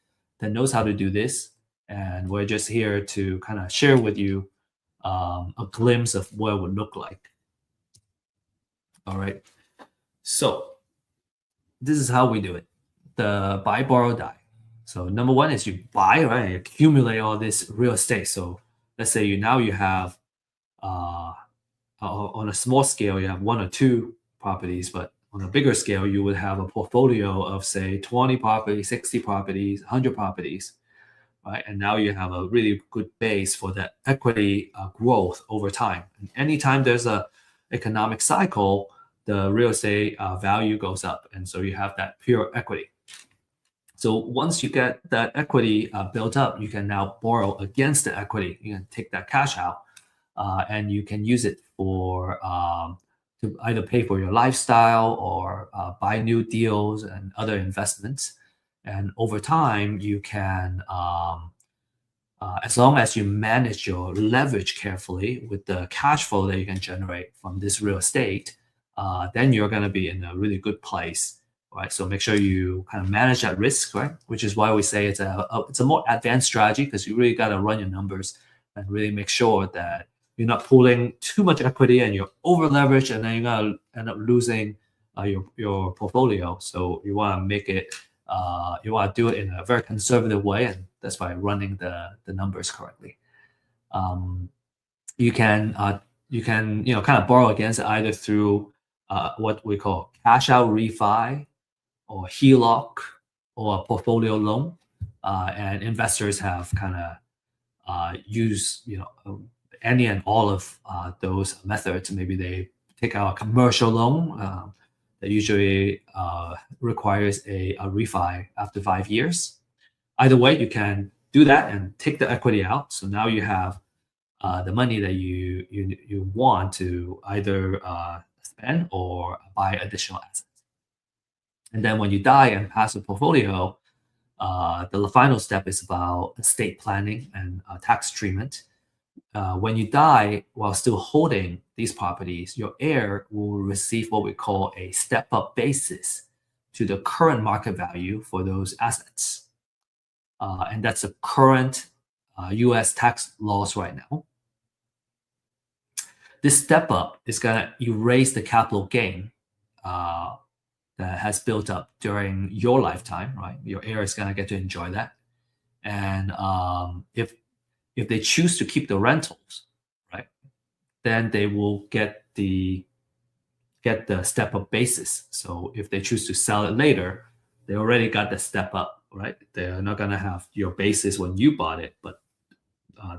[SPEAKER 1] that knows how to do this. And we're just here to kind of share with you a glimpse of what it would look like. All right. So this is how we do it. The buy, borrow, die. So number one is you buy, right? You accumulate all this real estate. So let's say you have on a small scale, you have one or two properties, but on a bigger scale, you would have a portfolio of say 20 properties, 60 properties, 100 properties, right? And now you have a really good base for that equity growth over time. And anytime there's a economic cycle, the real estate value goes up, and so you have that pure equity. So once you get that equity built up, you can now borrow against the equity. You can take that cash out, and you can use it to either pay for your lifestyle or buy new deals and other investments. And over time, you can, as long as you manage your leverage carefully with the cash flow that you can generate from this real estate, then you're going to be in a really good place, right? So make sure you kind of manage that risk, right? Which is why we say it's a more advanced strategy, because you really got to run your numbers and really make sure that you're not pulling too much equity and you're over leveraged, and then you're gonna end up losing your portfolio. So you want to make it, you want to do it in a very conservative way, and that's by running the numbers correctly. You can kind of borrow against it either through what we call cash out refi, or HELOC, or a portfolio loan, and investors have kind of used any and all of those methods. Maybe they take out a commercial loan that usually requires a refi after 5 years. Either way, you can do that and take the equity out. So now you have the money that you want to either spend or buy additional assets. And then when you die and pass the portfolio, The final step is about estate planning and tax treatment. When you die while still holding these properties, your heir will receive what we call a step-up basis to the current market value for those assets. And that's the current US tax laws right now. This step up is going to erase the capital gain that has built up during your lifetime, right? Your heir is going to get to enjoy that. And if they choose to keep the rentals, right, then they will get the step up basis. So if they choose to sell it later, they already got the step up, right? They're not going to have your basis when you bought it, but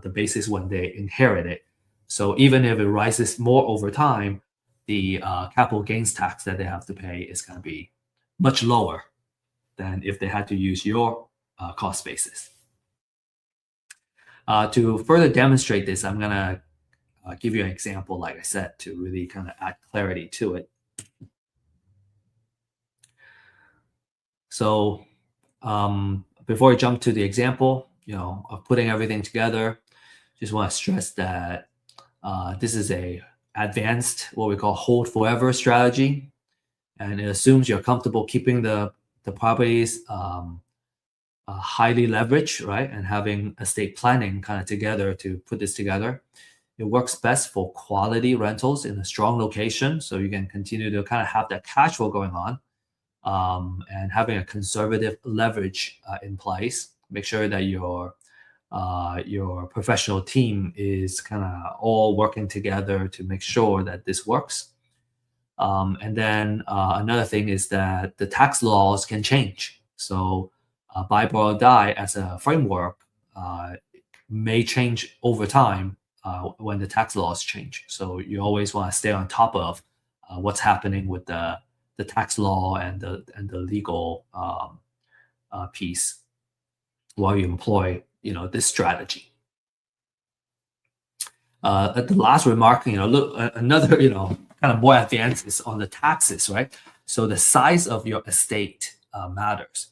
[SPEAKER 1] the basis when they inherit it. So even if it rises more over time, the capital gains tax that they have to pay is going to be much lower than if they had to use your cost basis. To further demonstrate this, I'm going to give you an example, like I said, to really kind of add clarity to it. So before I jump to the example, of putting everything together, just want to stress that this is a advanced, what we call hold forever strategy, and it assumes you're comfortable keeping the properties highly leveraged, right, and having estate planning kind of together to put this together. It works best for quality rentals in a strong location, so you can continue to kind of have that cash flow going on, and having a conservative leverage in place. Make sure that your professional team is kind of all working together to make sure that this works. And then another thing is that the tax laws can change. So buy, borrow, die as a framework may change over time when the tax laws change. So you always want to stay on top of what's happening with the tax law and the legal piece while you employ this strategy. The last remark, look, another kind of more advanced is on the taxes, right? So the size of your estate matters.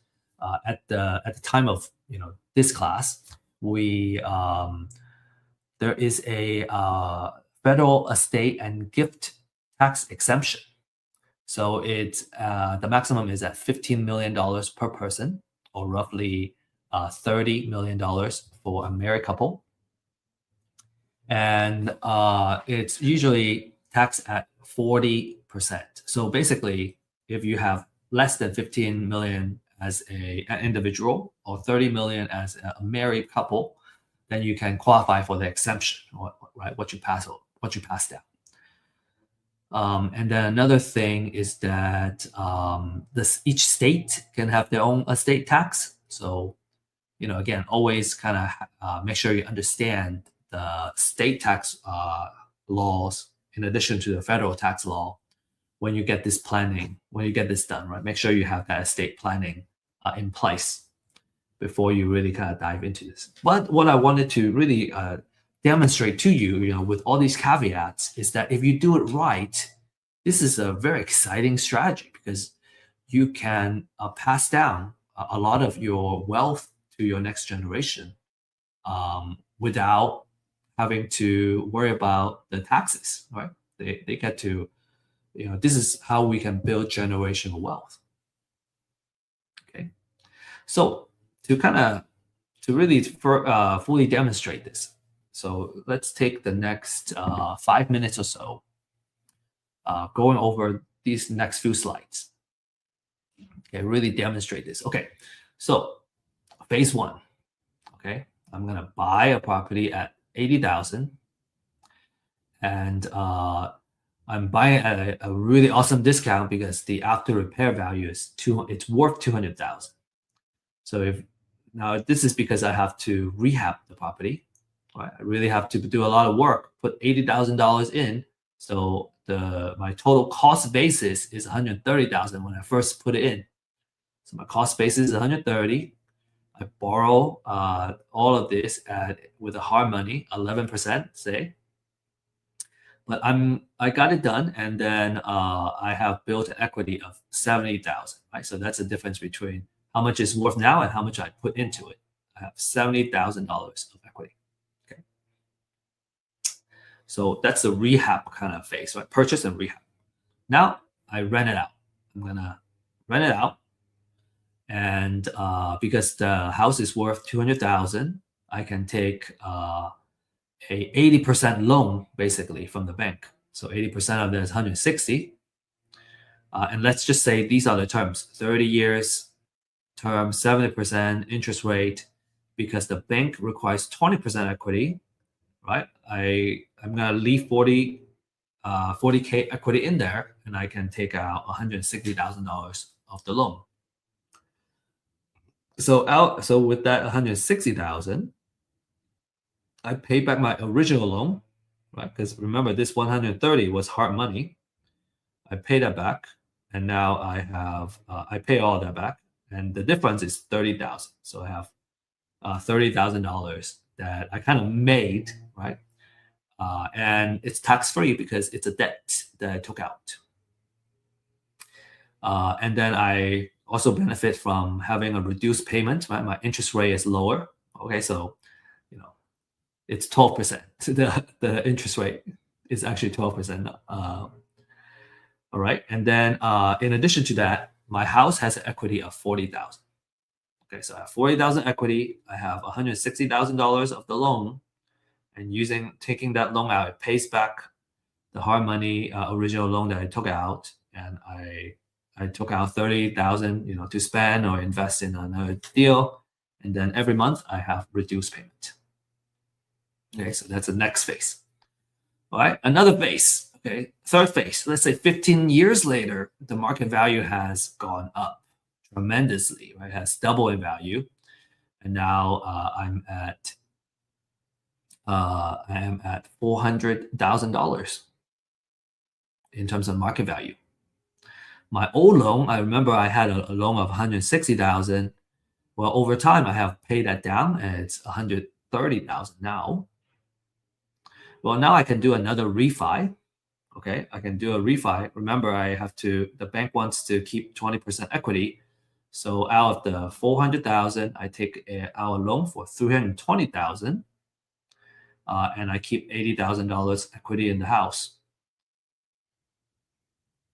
[SPEAKER 1] At the time of this class, there is a federal estate and gift tax exemption. So it's the maximum is at $15 million per person, or roughly $30 million for a married couple. And it's usually taxed at 40%. So basically, if you have less than 15 million as an individual or 30 million as a married couple, then you can qualify for the exemption, right? What you pass down. And then another thing is that each state can have their own estate tax. So, again, always kind of make sure you understand the state tax laws in addition to the federal tax law when you get this done, right? Make sure you have that estate planning in place before you really kind of dive into this. But what I wanted to really demonstrate to you, with all these caveats, is that if you do it right, this is a very exciting strategy because you can pass down a lot of your wealth to your next generation without having to worry about the taxes, right? They get to, this is how we can build generational wealth. Okay, so to really fully demonstrate this, so let's take the next 5 minutes or so going over these next few slides. Okay, really demonstrate this. Okay, so phase one. Okay, I'm gonna buy a property at 80,000, and I'm buying at a really awesome discount because the after repair value is it's worth 200,000. So now this is because I have to rehab the property. Right? I really have to do a lot of work, put $80,000 in. So my total cost basis is 130,000 when I first put it in. So my cost basis is 130. I borrow all of this with a hard money, 11%, say. But I got it done, and then I have built an equity of 70,000. Right, so that's the difference between how much it's worth now and how much I put into it. I have $70,000 of equity. Okay. So that's the rehab kind of phase, right? Purchase and rehab. Now I rent it out. I'm gonna rent it out, and because the house is worth 200,000, I can take a 80% loan basically from the bank. So 80% of that is 160. And let's just say these are the terms: 30 years term, 70% interest rate, because the bank requires 20% equity, right? I'm gonna leave 40K equity in there, and I can take out $160,000 of the loan. So with that 160,000, I pay back my original loan, right? Because remember, this 130 was hard money. I pay that back, and now I pay all that back, and the difference is 30,000. So I have $30,000 that I kind of made, right? And it's tax free because it's a debt that I took out. And then I also benefit from having a reduced payment. Right? My interest rate is lower. Okay, so it's 12%. The interest rate is actually 12%. All right, and then in addition to that, my house has an equity of 40,000. Okay, so I have 40,000 equity. I have $160,000 of the loan, and taking that loan out, it pays back the hard money original loan that I took out, and I took out 30,000, to spend or invest in another deal, and then every month I have reduced payment. Okay, so that's the next phase. All right, another phase. Okay, third phase. Let's say 15 years later, the market value has gone up tremendously. Right, it has doubled in value, and now I am at $400,000 in terms of market value. My old loan, I remember I had a loan of 160,000. Well, over time, I have paid that down, and it's 130,000 now. Well, now I can do another refi. Okay, I can do a refi. Remember, the bank wants to keep 20% equity. So out of the 400,000, I take our loan for 320,000, and I keep $80,000 equity in the house.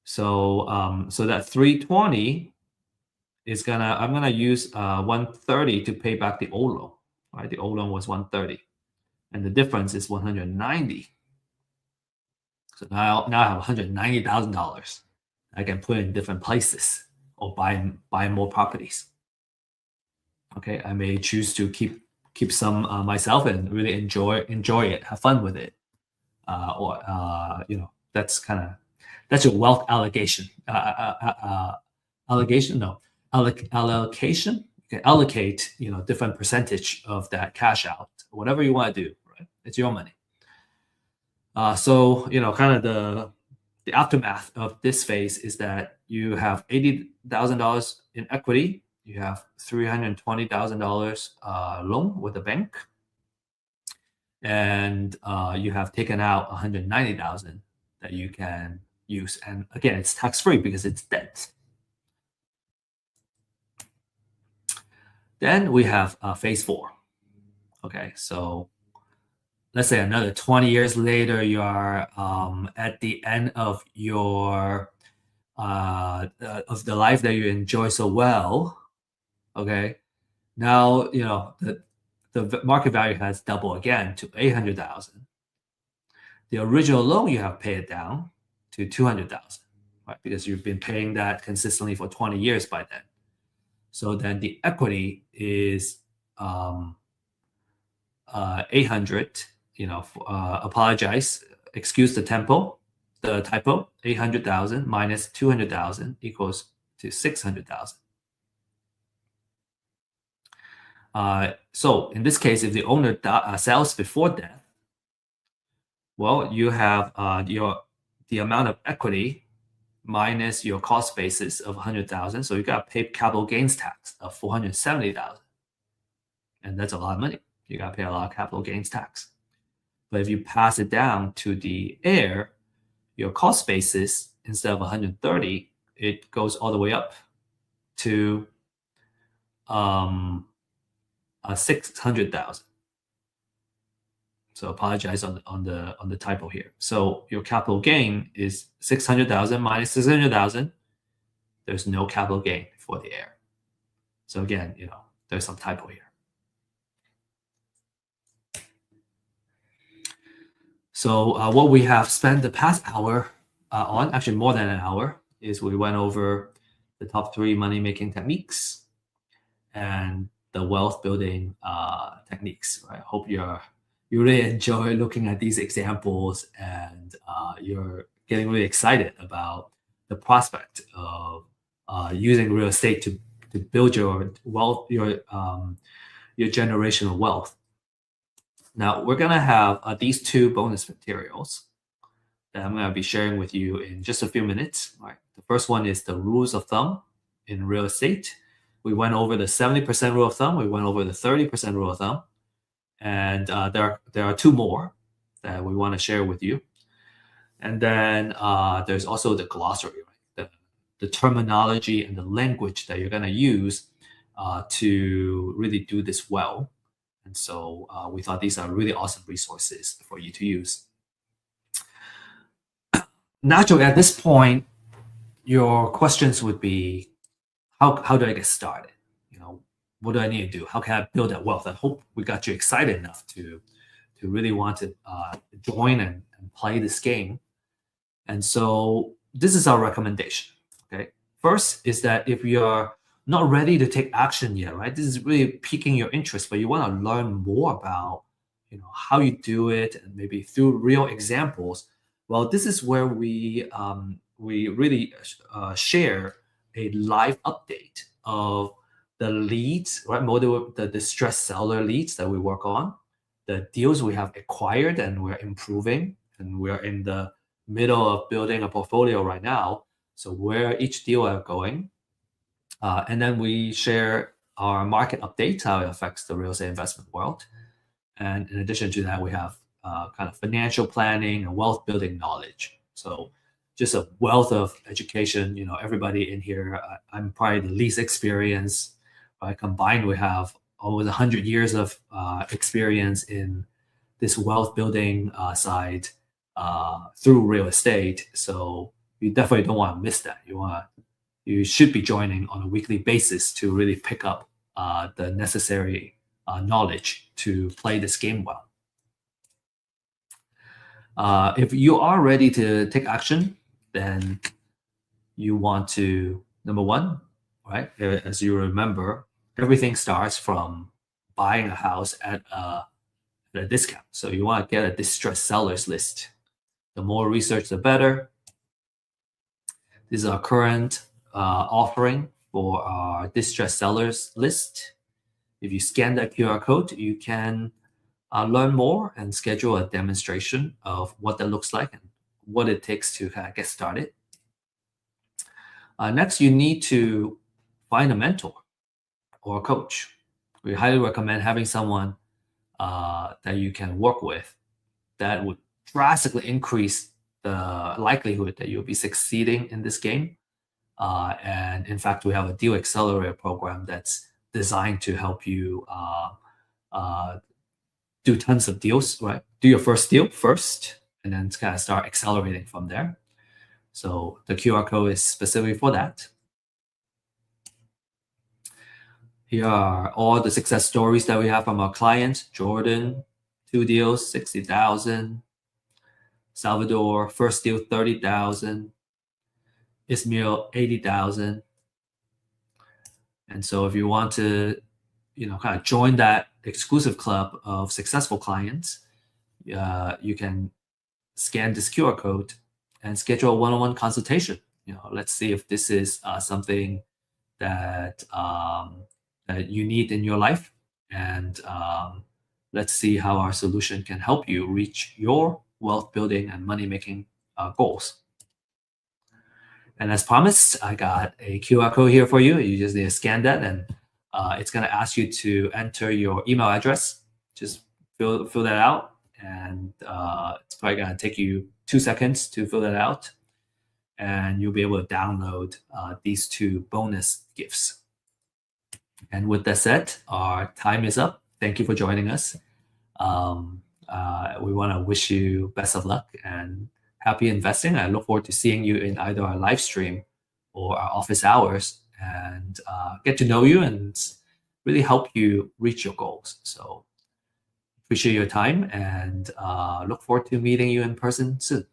[SPEAKER 1] So that 320 I'm gonna use 130 to pay back the old loan. Right, the old loan was 130, and the difference is 190. So now I have $190,000 I can put in different places or buy more properties. Okay, I may choose to keep some myself and really enjoy it, have fun with it, or that's your wealth allocation. Allocation, no, allocation. You can allocate different percentage of that cash out, whatever you want to do. Right, it's your money. So kind of the aftermath of this phase is that you have $80,000 in equity, you have $320,000 loan with the bank, and you have taken out $190,000 that you can use. And again, it's tax free because it's debt. Then we have phase 4. Okay, so let's say another 20 years later, you are at the end of your of the life that you enjoy so well. Okay, now the market value has doubled again to 800,000. The original loan you have paid down to 200,000, right? Because you've been paying that consistently for 20 years by then. So then the equity is 800. Apologize, excuse the typo. 800,000 minus 200,000 equals to 600,000. So in this case, if the owner sells before death, well, you have the amount of equity minus your cost basis of 100,000. So you got to pay capital gains tax of 470,000, and that's a lot of money. You got to pay a lot of capital gains tax. But if you pass it down to the heir, your cost basis, instead of 130, it goes all the way up to 600,000. So apologize on the typo here. So your capital gain is 600,000 minus 600,000. There's no capital gain for the heir. So again, there's some typo here. So what we have spent the past hour on, actually more than an hour, is we went over the top 3 money-making techniques and the wealth building techniques. I hope you really enjoy looking at these examples, and you're getting really excited about the prospect of using real estate to build your wealth, your generational wealth. Now we're gonna have these 2 bonus materials that I'm gonna be sharing with you in just a few minutes. All right. The first one is the rules of thumb in real estate. We went over the 70% rule of thumb. We went over the 30% rule of thumb, and there are 2 more that we want to share with you. And then there's also the glossary, right? The terminology and the language that you're going to use to really do this well. And so we thought these are really awesome resources for you to use. Naturally, at this point, your questions would be, how do I get started? What do I need to do? How can I build that wealth? I hope we got you excited enough to really want to join and play this game. And so this is our recommendation. Okay. First is that if you're not ready to take action yet, right? This is really piquing your interest, but you want to learn more about, how you do it, and maybe through real examples. Well, this is where we really share a live update of the leads, right? The distressed seller leads that we work on, the deals we have acquired and we're improving, and we're in the middle of building a portfolio right now. So where each deal are going, and then we share our market updates, how it affects the real estate investment world. And in addition to that, we have kind of financial planning and wealth building knowledge. So just a wealth of education. Everybody in here, I'm probably the least experienced. But combined, we have almost 100 years of experience in this wealth building side through real estate. So you definitely don't want to miss that. You should be joining on a weekly basis to really pick up the necessary knowledge to play this game well. If you are ready to take action, then you want to, number one, right? As you remember, everything starts from buying a house at a discount. So you want to get a distressed sellers list. The more research, the better. This is our current offering for our distressed sellers list. If you scan that QR code, you can learn more and schedule a demonstration of what that looks like and what it takes to kind of get started. Next, you need to find a mentor or a coach. We highly recommend having someone that you can work with that would drastically increase the likelihood that you'll be succeeding in this game. And in fact, we have a deal accelerator program that's designed to help you do tons of deals, right? Do your first deal first, and then kind of start accelerating from there. So the QR code is specifically for that. Here are all the success stories that we have from our clients. Jordan, 2 deals, 60,000. Salvador, first deal, 30,000. Ismail, 80,000. And so if you want to, kind of join that exclusive club of successful clients, you can scan this QR code and schedule a one-on-one consultation. Let's see if this is something that that you need in your life, and let's see how our solution can help you reach your wealth building and money making goals. And as promised, I got a QR code here for you. You just need to scan that, and it's going to ask you to enter your email address. Just fill that out, and it's probably going to take you 2 seconds to fill that out, and you'll be able to download these 2 bonus gifts. And with that said, our time is up. Thank you for joining us. We want to wish you best of luck and happy investing. I look forward to seeing you in either our live stream or our office hours and get to know you and really help you reach your goals. So appreciate your time and look forward to meeting you in person soon.